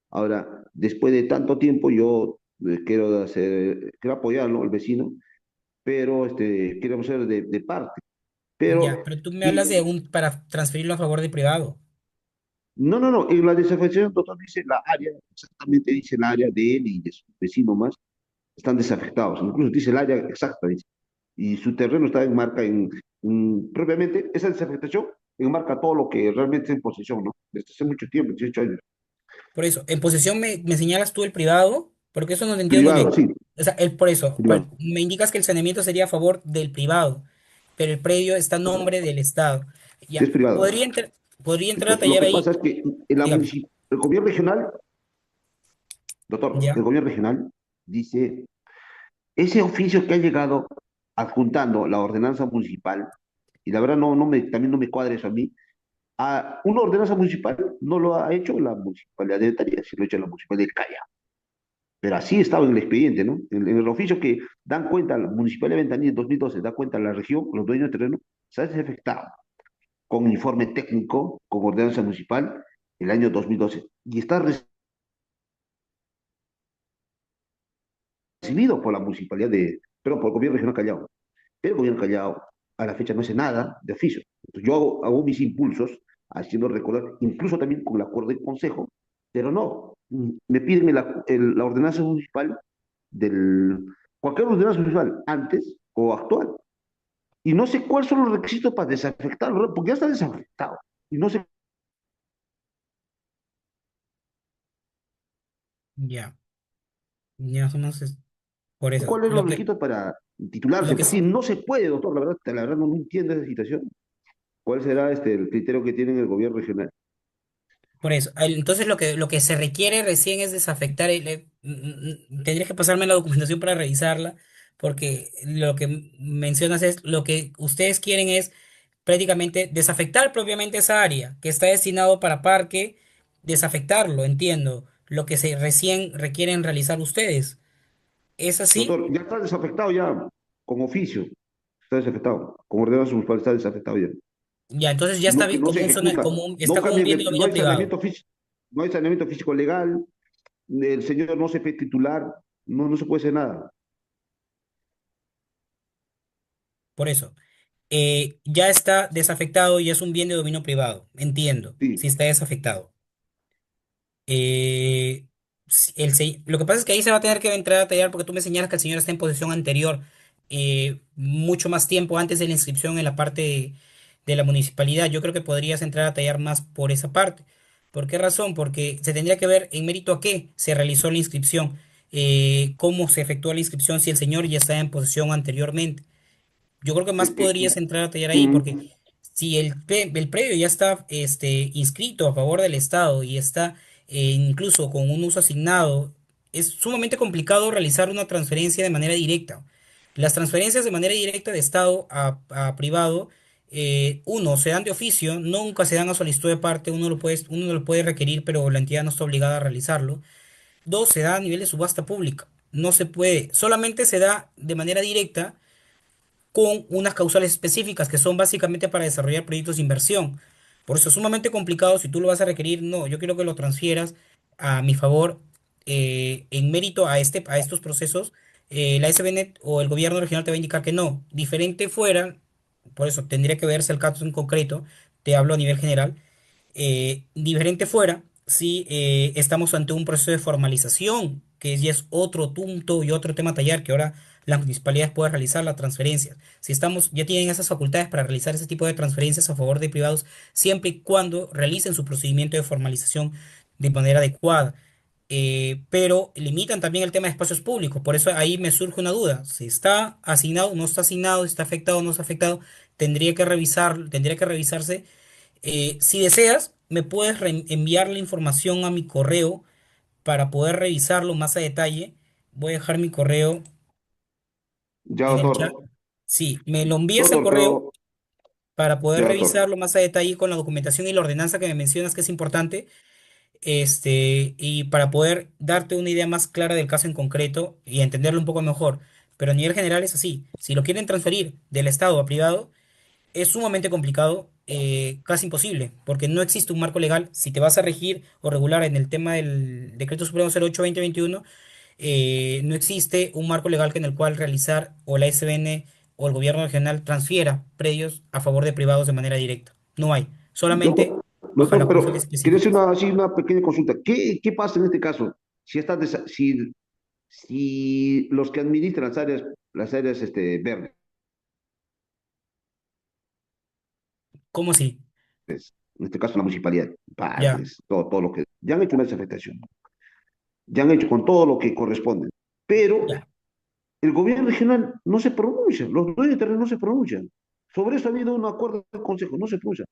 Ahora, después de tanto tiempo, yo quiero apoyarlo, al vecino, pero quiero ser de parte. Ya, Pero, pero tú me hablas de y, para transferirlo a favor de privado. no, no, no, en la desafección total dice la área, exactamente dice el área de él y de su vecino más, están desafectados. Incluso dice el área exacta, dice. y su terreno está en marca propiamente, esa desafectación enmarca todo lo que realmente es en posesión, ¿no? Desde hace mucho tiempo, 18 años. Por eso, en posesión me señalas tú el privado, porque eso no lo entiendo muy Privado, bien. sí, O sea, por eso, privado. me indicas que el saneamiento sería a favor del privado, pero el predio está a nombre del Estado. Es Ya, privado. podría Y entrar a pues lo tallar que ahí, pasa es que en dígame, el gobierno regional, doctor, el ya, gobierno regional dice, ese oficio que ha llegado adjuntando la ordenanza municipal, y la verdad también no me cuadra eso a mí, a una ordenanza municipal no lo ha hecho la municipalidad de Tarija, sino lo ha hecho la municipalidad de Calla. Pero así estaba en el expediente, ¿no? En el oficio que dan cuenta, la municipalidad de Ventanilla en 2012 da cuenta a la región, los dueños de terreno, se ha desafectado con informe técnico, con ordenanza municipal, el año 2012. Y está recibido por la municipalidad pero por el gobierno regional Callao. Pero el gobierno Callao a la fecha no hace nada de oficio. Entonces, yo hago mis impulsos, haciendo recordar, incluso también con el acuerdo del consejo, pero no, me piden la ordenanza municipal del, cualquier ordenanza municipal, antes o actual. Y no sé cuáles son los requisitos para desafectarlo, porque ya está desafectado. Y no sé ya, ya somos, por eso, cuáles son los requisitos para lo titularse. que, Así no se puede, doctor, la verdad no entiendo esa situación. ¿Cuál será el criterio que tiene el gobierno regional? por eso, entonces lo que se requiere recién es desafectar tendrías que pasarme la documentación para revisarla, porque lo que mencionas es, lo que ustedes quieren es prácticamente desafectar propiamente esa área que está destinado para parque, desafectarlo, entiendo, lo que se recién requieren realizar ustedes. ¿Es así? Doctor, ya está desafectado ya, con oficio, está desafectado, con ordenanza municipal está desafectado ya. Ya, entonces ya No, está no se ejecuta, está como un bien de no dominio hay privado. saneamiento físico, no hay saneamiento físico legal, el señor no se fue titular, no se puede hacer nada. Por eso, ya está desafectado y es un bien de dominio privado. Entiendo, si Sí, está desafectado. Eh, lo que pasa es que ahí se va a tener que entrar a tallar porque tú me señalas que el señor está en posesión anterior, mucho más tiempo antes de la inscripción en la parte de la municipalidad. Yo creo que podrías entrar a tallar más por esa parte. ¿Por qué razón? Porque se tendría que ver en mérito a qué se realizó la inscripción, cómo se efectuó la inscripción si el señor ya está en posesión anteriormente. Yo creo que más eh, eh, podrías entrar a tallar ahí, porque mm, si el predio ya está inscrito a favor del Estado y está incluso con un uso asignado, es sumamente complicado realizar una transferencia de manera directa. Las transferencias de manera directa de Estado a privado, uno, se dan de oficio, nunca se dan a solicitud de parte, uno lo puede requerir, pero la entidad no está obligada a realizarlo. Dos, se da a nivel de subasta pública. No se puede, solamente se da de manera directa con unas causales específicas que son básicamente para desarrollar proyectos de inversión. Por eso es sumamente complicado si tú lo vas a requerir. No, yo quiero que lo transfieras a mi favor en mérito a estos procesos. La SBNet o el gobierno regional te va a indicar que no. Diferente fuera, por eso tendría que verse el caso en concreto, te hablo a nivel general. Diferente fuera si estamos ante un proceso de formalización, que ya es otro punto y otro tema a tallar, que ahora las municipalidades pueden realizar las transferencias. Si estamos, ya tienen esas facultades para realizar ese tipo de transferencias a favor de privados, siempre y cuando realicen su procedimiento de formalización de manera adecuada. Pero limitan también el tema de espacios públicos. Por eso ahí me surge una duda. Si está asignado, no está asignado, si está afectado, no está afectado, tendría que revisarse. Si deseas, me puedes enviar la información a mi correo para poder revisarlo más a detalle. Voy a dejar mi correo ya, en el chat. doctor, Sí, me lo envías al doctor, correo pero, para poder ya, doctor. revisarlo más a detalle con la documentación y la ordenanza que me mencionas que es importante, y para poder darte una idea más clara del caso en concreto y entenderlo un poco mejor. Pero a nivel general es así. Si lo quieren transferir del Estado a privado, es sumamente complicado, casi imposible, porque no existe un marco legal. Si te vas a regir o regular en el tema del Decreto Supremo 08/2021, no existe un marco legal en el cual realizar o la SBN o el gobierno regional transfiera predios a favor de privados de manera directa. No hay, solamente Doctor, bajo doctor, las causales pero quiero hacer específicas. así una pequeña consulta. ¿Qué pasa en este caso? Si los que administran las áreas verdes, ¿Cómo así? En este caso la municipalidad, Ya, parques, todo lo que, ya han hecho una desafectación, ya han hecho con todo lo que corresponde, pero ya. el gobierno regional no se pronuncia, los dueños de terreno no se pronuncian. Sobre eso ha habido un acuerdo del Consejo, no se pronuncia.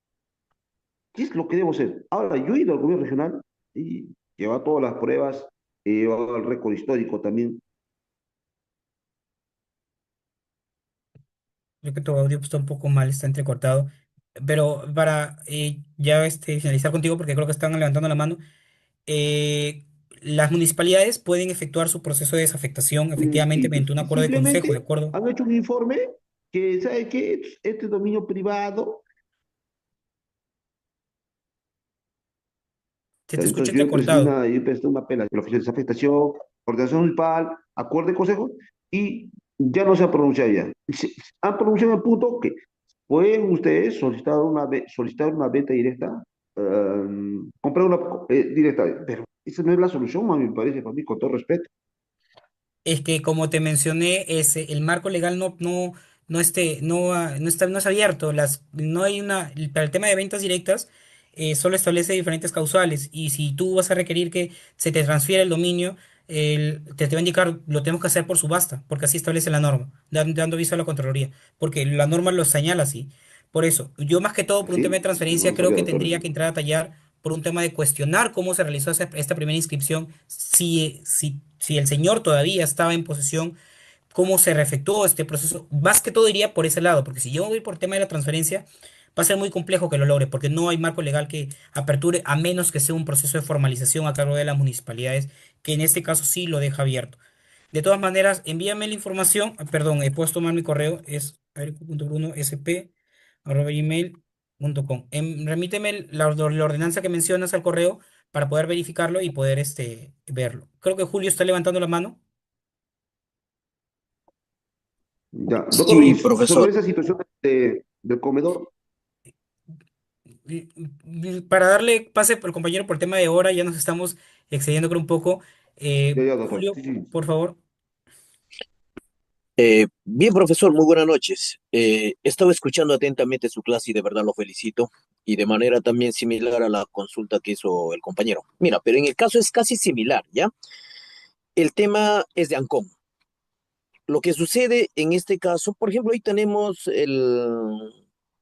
¿Qué es lo que debo hacer? Ahora, yo he ido al gobierno regional y lleva todas las pruebas, he llevado el récord histórico también. Creo que tu audio está un poco mal, está entrecortado. Pero para ya finalizar contigo, porque creo que están levantando la mano, eh, las municipalidades pueden efectuar su proceso de desafectación efectivamente mediante un Y acuerdo de consejo, ¿de simplemente acuerdo? han hecho un informe que, ¿sabe qué? Este dominio privado. Se te escucha Entonces entrecortado. yo presenté una apela a la oficina de desafectación, ordenación municipal, acuerdo de consejo, y ya no se ha pronunciado ya. Han pronunciado en el punto que pueden ustedes solicitar una venta directa, comprar una directa, pero esa no es la solución, a mi parece, para mí, con todo respeto. Es que como te mencioné, el marco legal no es abierto. No hay para el tema de ventas directas, solo establece diferentes causales. Y si tú vas a requerir que se te transfiera el dominio, te va a indicar, lo tenemos que hacer por subasta, porque así establece la norma, dando aviso a la Contraloría, porque la norma lo señala así. Por eso, yo más que todo por un tema de ¿Sí? No transferencia, lo creo sabía, que doctor, tendría eso. que entrar a tallar por un tema de cuestionar cómo se realizó esta primera inscripción, si el señor todavía estaba en posesión, cómo se efectuó este proceso. Más que todo iría por ese lado, porque si yo voy por tema de la transferencia, va a ser muy complejo que lo logre, porque no hay marco legal que aperture, a menos que sea un proceso de formalización a cargo de las municipalidades, que en este caso sí lo deja abierto. De todas maneras, envíame la información, perdón, puedes tomar mi correo, es eric.bruno.sp@gmail.com. Remíteme la ordenanza que mencionas al correo para poder verificarlo y poder verlo. Creo que Julio está levantando la mano. Ya, doctor, y Sí, profesor. sobre esa situación del comedor, Para darle pase por el compañero por tema de hora, ya nos estamos excediendo con un poco. ya, doctor. Julio, Sí, sí. por favor. Bien, profesor, muy buenas noches. He estado escuchando atentamente su clase y de verdad lo felicito. Y de manera también similar a la consulta que hizo el compañero. Mira, pero en el caso es casi similar, ¿ya? El tema es de Ancón. Lo que sucede en este caso, por ejemplo, ahí tenemos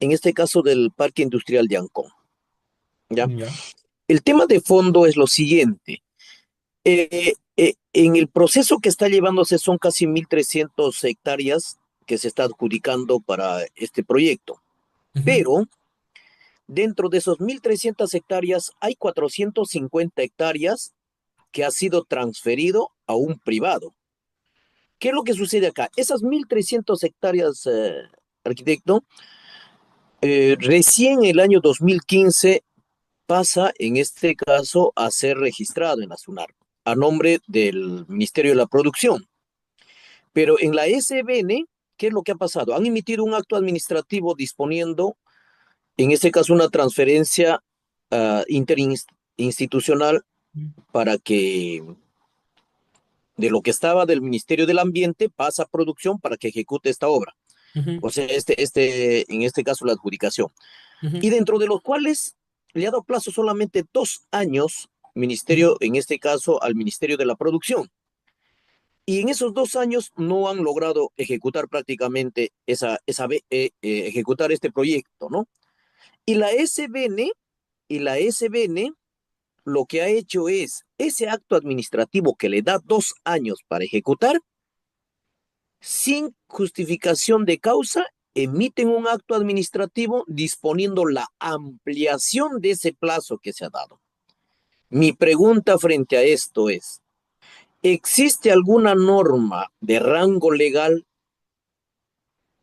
en este caso del Parque Industrial de Ancón, ¿ya? Ya. El tema de fondo es lo siguiente. En el proceso que está llevándose son casi 1.300 hectáreas que se está adjudicando para este proyecto, Ujú, pero dentro de esos 1.300 hectáreas hay 450 hectáreas que ha sido transferido a un privado. ¿Qué es lo que sucede acá? Esas 1.300 hectáreas, arquitecto, recién el año 2015 pasa en este caso a ser registrado en la SUNAR a nombre del Ministerio de la Producción. Pero en la SBN, ¿qué es lo que ha pasado? Han emitido un acto administrativo disponiendo, en este caso, una transferencia interinstitucional para que de lo que estaba del Ministerio del Ambiente pasa a producción para que ejecute esta obra. ujú, O sea, en este caso, la adjudicación. ujú, Y dentro de los cuales le ha dado plazo solamente 2 años, ujú. ministerio, en este caso, al Ministerio de la Producción. Y en esos 2 años no han logrado ejecutar prácticamente ejecutar este proyecto, ¿no? Y la SBN lo que ha hecho es ese acto administrativo que le da 2 años para ejecutar, sin justificación de causa, emiten un acto administrativo disponiendo la ampliación de ese plazo que se ha dado. Mi pregunta frente a esto es, ¿existe alguna norma de rango legal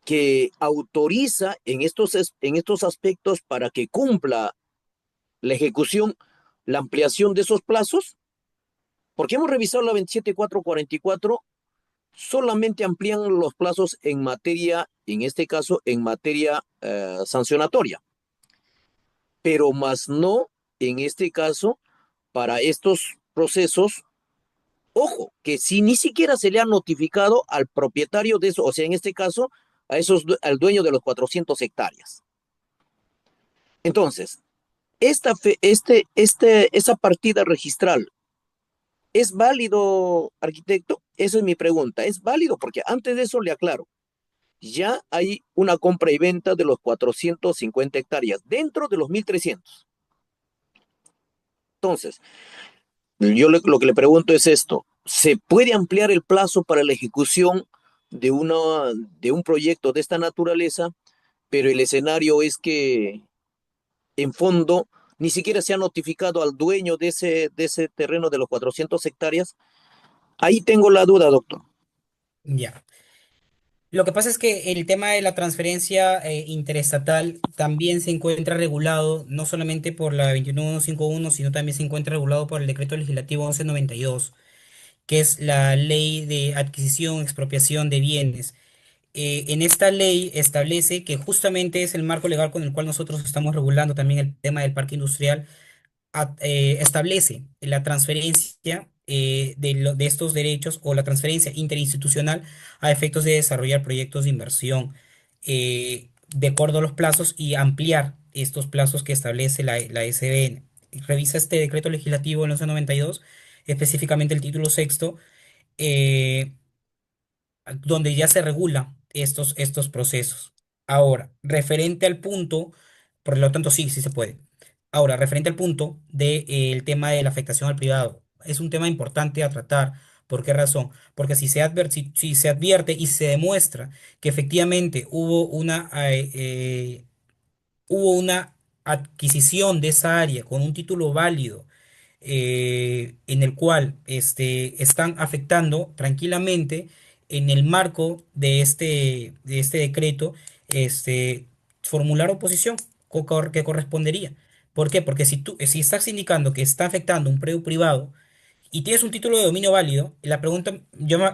que autoriza en estos aspectos para que cumpla la ejecución, la ampliación de esos plazos? Porque hemos revisado la 27444, solamente amplían los plazos en materia, en este caso, en materia sancionatoria, pero más no en este caso para estos procesos. Ojo, que si ni siquiera se le ha notificado al propietario de eso, o sea, en este caso, al dueño de los 400 hectáreas. Entonces, esa partida registral, ¿es válido, arquitecto? Esa es mi pregunta. ¿Es válido? Porque antes de eso le aclaro, ya hay una compra y venta de los 450 hectáreas dentro de los 1.300. Entonces, lo que le pregunto es esto: ¿se puede ampliar el plazo para la ejecución de, una, de un proyecto de esta naturaleza, pero el escenario es que en fondo ni siquiera se ha notificado al dueño de ese terreno de los 400 hectáreas? Ahí tengo la duda, doctor. Ya. Lo que pasa es que el tema de la transferencia interestatal también se encuentra regulado no solamente por la 21151, sino también se encuentra regulado por el decreto legislativo 1192, que es la ley de adquisición, expropiación de bienes. En esta ley establece que justamente es el marco legal con el cual nosotros estamos regulando también el tema del parque industrial. Establece la transferencia de estos derechos o la transferencia interinstitucional a efectos de desarrollar proyectos de inversión de acuerdo a los plazos y ampliar estos plazos que establece la SBN. Revisa este decreto legislativo el 1192, específicamente el título sexto, eh, donde ya se regula estos procesos. Ahora, referente al punto, por lo tanto, sí, sí se puede. Ahora, referente al punto del tema de la afectación al privado, es un tema importante a tratar. ¿Por qué razón? Porque si se advierte y se demuestra que efectivamente hubo una adquisición de esa área con un título válido en el cual están afectando tranquilamente en el marco de este decreto, este, formular oposición que correspondería. ¿Por qué? Porque si estás indicando que está afectando un predio privado y tienes un título de dominio válido, la pregunta,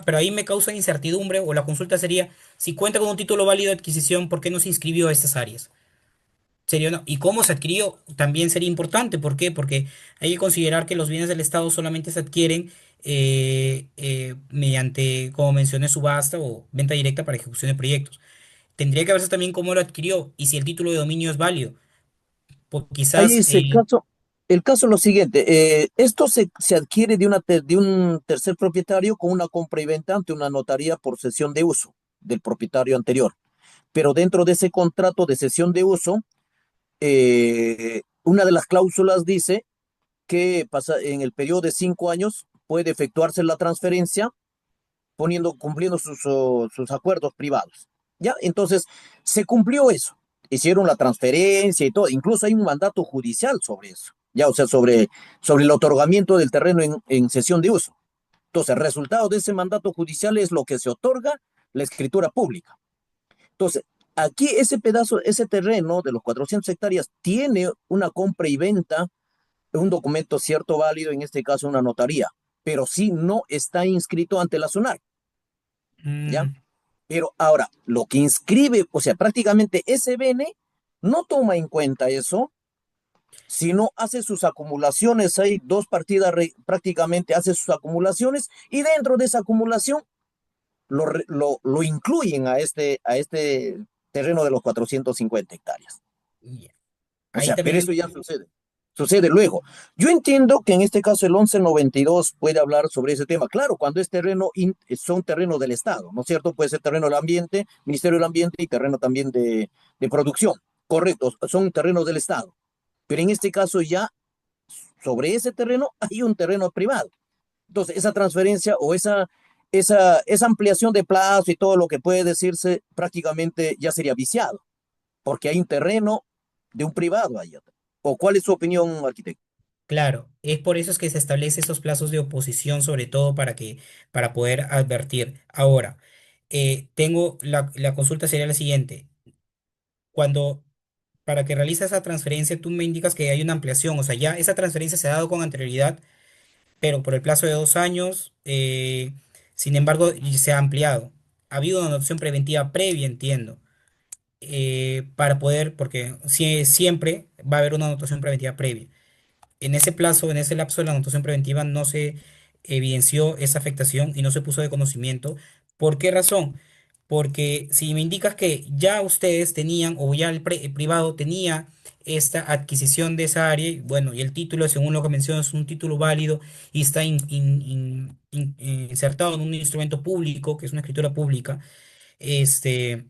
pero ahí me causa incertidumbre o la consulta sería, si cuenta con un título válido de adquisición, ¿por qué no se inscribió a estas áreas? ¿Sería o no? ¿Y cómo se adquirió? También sería importante. ¿Por qué? Porque hay que considerar que los bienes del Estado solamente se adquieren mediante, como mencioné, subasta o venta directa para ejecución de proyectos. Tendría que verse también cómo lo adquirió y si el título de dominio es válido. Ahí Quizás, es el caso es lo siguiente: esto se adquiere de un tercer propietario con una compra y venta ante una notaría por cesión de uso del propietario anterior. Pero dentro de ese contrato de cesión de uso, una de las cláusulas dice que en el periodo de 5 años puede efectuarse la transferencia cumpliendo sus acuerdos privados. ¿Ya? Entonces, se cumplió eso. Hicieron la transferencia y todo. Incluso hay un mandato judicial sobre eso. Ya, o sea, sobre el otorgamiento del terreno en cesión de uso. Entonces, el resultado de ese mandato judicial es lo que se otorga la escritura pública. Entonces, aquí ese pedazo, ese terreno de los 400 hectáreas tiene una compra y venta, un documento cierto válido, en este caso una notaría, pero sí no está inscrito ante la SUNAR, ¿ya? mm, Pero ahora, lo que inscribe, o sea, prácticamente SBN no toma en cuenta eso, sino hace sus acumulaciones. Hay dos partidas, prácticamente hace sus acumulaciones, y dentro de esa acumulación lo incluyen a este terreno de los 450 hectáreas. ya. O Ahí sea, pero también, eso ya sucede. Sucede luego. Yo entiendo que en este caso el 1192 puede hablar sobre ese tema. Claro, cuando es son terrenos del Estado, ¿no es cierto? Puede ser terreno del ambiente, Ministerio del Ambiente, y terreno también de producción. Correcto, son terrenos del Estado. Pero en este caso ya sobre ese terreno hay un terreno privado. Entonces, esa transferencia o esa ampliación de plazo y todo lo que puede decirse prácticamente ya sería viciado, porque hay un terreno de un privado ahí. ¿O cuál es su opinión, arquitecto? claro, es por eso es que se establecen esos plazos de oposición, sobre todo para poder advertir. Ahora, la consulta sería la siguiente. Cuando para que realice esa transferencia, tú me indicas que hay una ampliación, o sea, ya esa transferencia se ha dado con anterioridad, pero por el plazo de 2 años, sin embargo, y se ha ampliado. Ha habido una notación preventiva previa, entiendo, para poder, porque siempre va a haber una notación preventiva previa. En ese plazo, en ese lapso de la anotación preventiva, no se evidenció esa afectación y no se puso de conocimiento. ¿Por qué razón? Porque si me indicas que ya ustedes tenían o ya el privado tenía esta adquisición de esa área. Y bueno, y el título, según lo que mencionas, es un título válido y está insertado en un instrumento público, que es una escritura pública. Este,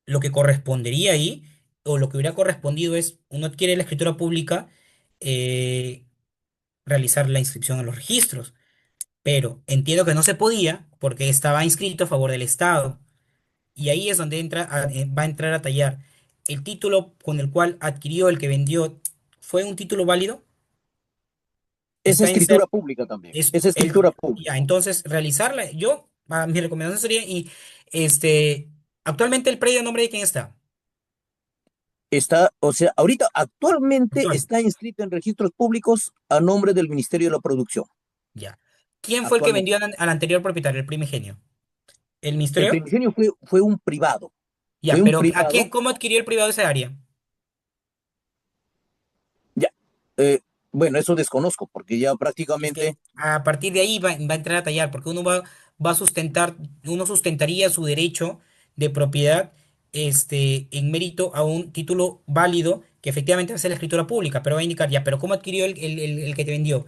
lo que correspondería ahí, o lo que hubiera correspondido es, uno adquiere la escritura pública, eh, realizar la inscripción en los registros. Pero entiendo que no se podía porque estaba inscrito a favor del Estado. Y ahí es donde va a entrar a tallar. ¿El título con el cual adquirió el que vendió fue un título válido? Es Está en ser, escritura pública también, es es el, escritura ya, pública. entonces realizarla. Mi recomendación sería, este, actualmente el predio, ¿a nombre de quién está? Está, o sea, ahorita actualmente Actual, está inscrito en registros públicos a nombre del Ministerio de la Producción. ya. ¿Quién fue el que Actualmente. vendió al anterior propietario, el primigenio? ¿El El ministerio? primigenio fue un privado, fue Ya, un pero privado, cómo adquirió el privado esa área? ya, eh, bueno, eso desconozco, porque ya Es que prácticamente, a partir de ahí va a entrar a tallar, porque va a sustentar, uno sustentaría su derecho de propiedad, en mérito a un título válido que efectivamente va a ser la escritura pública, pero va a indicar ya, pero ¿cómo adquirió el que te vendió?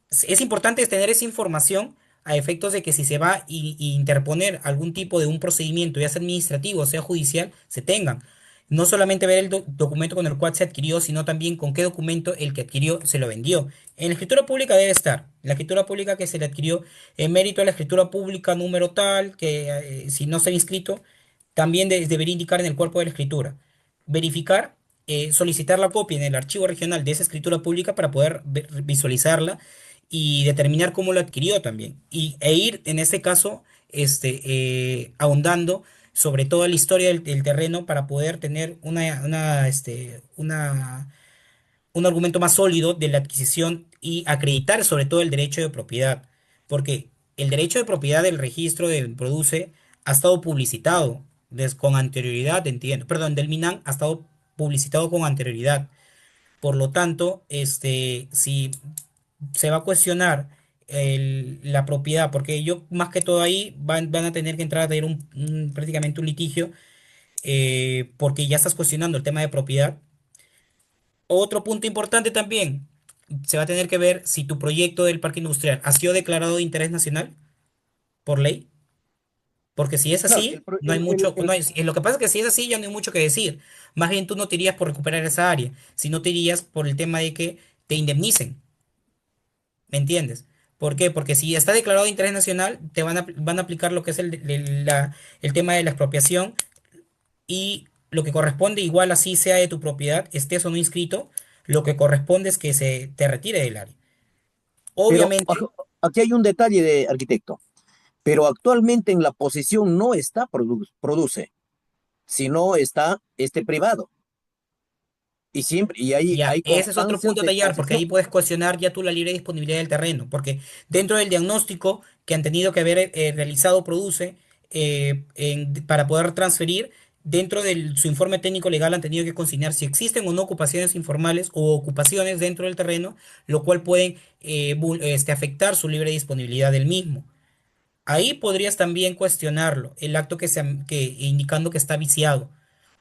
Es importante tener esa información a efectos de que si se va a interponer algún tipo de un procedimiento, ya sea administrativo o sea judicial, se tengan. No solamente ver el documento con el cual se adquirió, sino también con qué documento el que adquirió se lo vendió. En la escritura pública debe estar. La escritura pública que se le adquirió en mérito a la escritura pública número tal, que si no se ha inscrito, también debería indicar en el cuerpo de la escritura. Verificar, solicitar la copia en el archivo regional de esa escritura pública para poder visualizarla y determinar cómo lo adquirió también. E ir, en este caso, ahondando sobre toda la historia del terreno para poder tener un argumento más sólido de la adquisición y acreditar sobre todo el derecho de propiedad. Porque el derecho de propiedad del registro del produce ha estado publicitado con anterioridad, entiendo. Perdón, del MINAN ha estado publicitado con anterioridad. Por lo tanto, si se va a cuestionar la propiedad, porque ellos más que todo ahí van a tener que entrar a tener prácticamente un litigio, porque ya estás cuestionando el tema de propiedad. Otro punto importante también, se va a tener que ver si tu proyecto del parque industrial ha sido declarado de interés nacional por ley, porque si es claro, así, no hay mucho, no hay, lo que pasa es que si es así ya no hay mucho que decir. Más bien tú no te irías por recuperar esa área, sino te irías por el tema de que te indemnicen. ¿Me entiendes? ¿Por qué? Porque si está declarado de interés nacional, van a aplicar lo que es el tema de la expropiación y lo que corresponde, igual así sea de tu propiedad, estés o no inscrito, lo que corresponde es que se te retire del área. pero Obviamente, aquí hay un detalle de arquitecto, pero actualmente en la posesión no está produce, sino está este privado. Y siempre, y ya, hay ese es otro constancias punto a de tallar, porque posesión. ahí puedes cuestionar ya tú la libre disponibilidad del terreno, porque dentro del diagnóstico que han tenido que haber realizado Produce para poder transferir, dentro de su informe técnico legal han tenido que consignar si existen o no ocupaciones informales o ocupaciones dentro del terreno, lo cual pueden afectar su libre disponibilidad del mismo. Ahí podrías también cuestionarlo, el acto indicando que está viciado.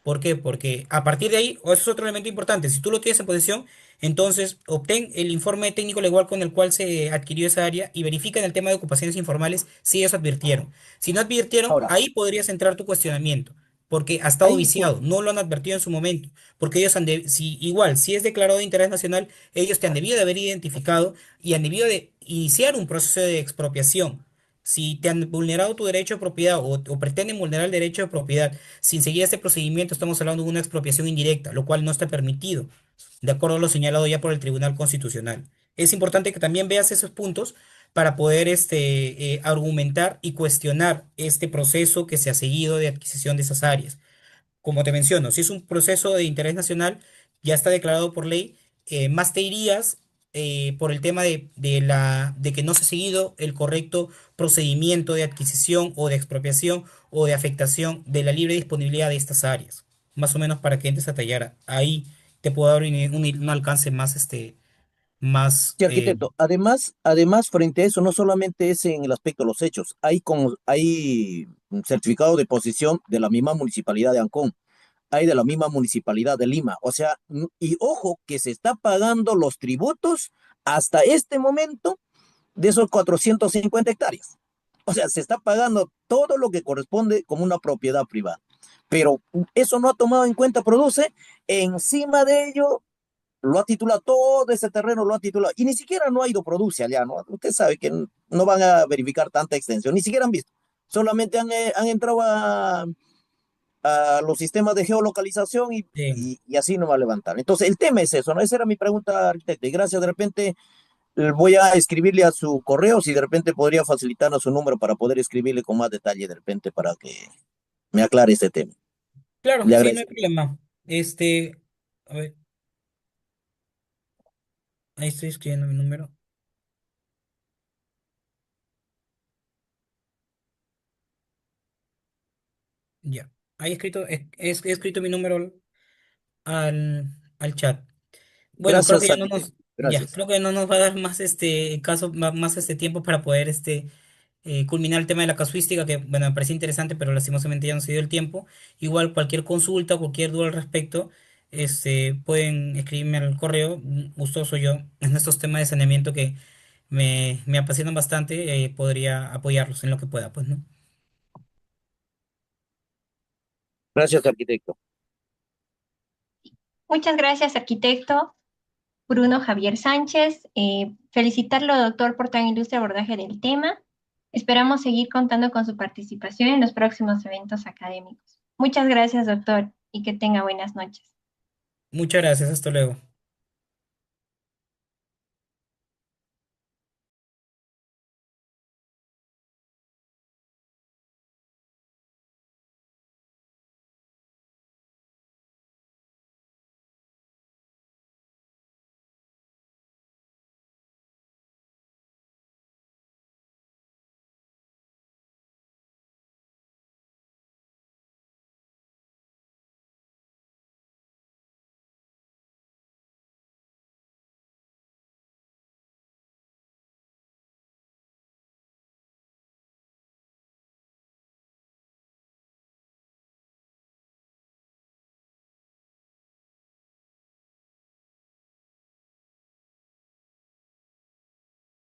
¿Por qué? Porque a partir de ahí, o eso es otro elemento importante, si tú lo tienes en posesión, entonces obtén el informe técnico legal con el cual se adquirió esa área y verifica en el tema de ocupaciones informales si ellos advirtieron. Si no advirtieron, Ahora, ahí podrías entrar tu cuestionamiento, porque ha estado hay, viciado, no lo han advertido en su momento, porque ellos si igual, si es declarado de interés nacional, ellos te han debido de haber identificado y han debido de iniciar un proceso de expropiación. Si te han vulnerado tu derecho de propiedad o pretenden vulnerar el derecho de propiedad sin seguir este procedimiento, estamos hablando de una expropiación indirecta, lo cual no está permitido, de acuerdo a lo señalado ya por el Tribunal Constitucional. Es importante que también veas esos puntos para poder argumentar y cuestionar este proceso que se ha seguido de adquisición de esas áreas. Como te menciono, si es un proceso de interés nacional, ya está declarado por ley, más te irías por el tema de que no se ha seguido el correcto procedimiento de adquisición o de expropiación o de afectación de la libre disponibilidad de estas áreas. Más o menos para que entres a tallar. Ahí te puedo dar un alcance más, más sí, arquitecto, además, frente a eso, no solamente es en el aspecto de los hechos, hay un certificado de posesión de la misma municipalidad de Ancón. hay de la misma municipalidad de Lima. O sea, y ojo que se está pagando los tributos hasta este momento de esos 450 hectáreas. O sea, se está pagando todo lo que corresponde como una propiedad privada. Pero eso no ha tomado en cuenta, produce, encima de ello, lo ha titulado, todo ese terreno lo ha titulado, y ni siquiera no ha ido produce allá, ¿no? Usted sabe que no van a verificar tanta extensión, ni siquiera han visto, solamente han entrado a los sistemas de geolocalización y así no va a levantar. Entonces, el tema es eso, ¿no? Esa era mi pregunta, arquitecto, y gracias, de repente voy a escribirle a su correo, si de repente podría facilitarnos su número para poder escribirle con más detalle, de repente, para que me aclare este tema. Claro, Le sí, no hay agradezco. problema. A ver, ahí estoy escribiendo mi número. Ya. Ahí he escrito mi número al chat. Bueno, creo que Gracias, ya no arquitecto. nos, ya, Gracias. creo que no nos va a dar más caso, más tiempo para poder culminar el tema de la casuística, que bueno, me parece interesante, pero lastimosamente ya no se dio el tiempo. Igual cualquier consulta, cualquier duda al respecto, pueden escribirme al correo, gustoso yo, en estos temas de saneamiento que me apasionan bastante, podría apoyarlos en lo que pueda, pues, ¿no? Gracias, arquitecto. Muchas gracias, arquitecto Bruno Javier Sánchez. Felicitarlo, doctor, por tan ilustre abordaje del tema. Esperamos seguir contando con su participación en los próximos eventos académicos. Muchas gracias, doctor, y que tenga buenas noches. Muchas gracias, hasta luego.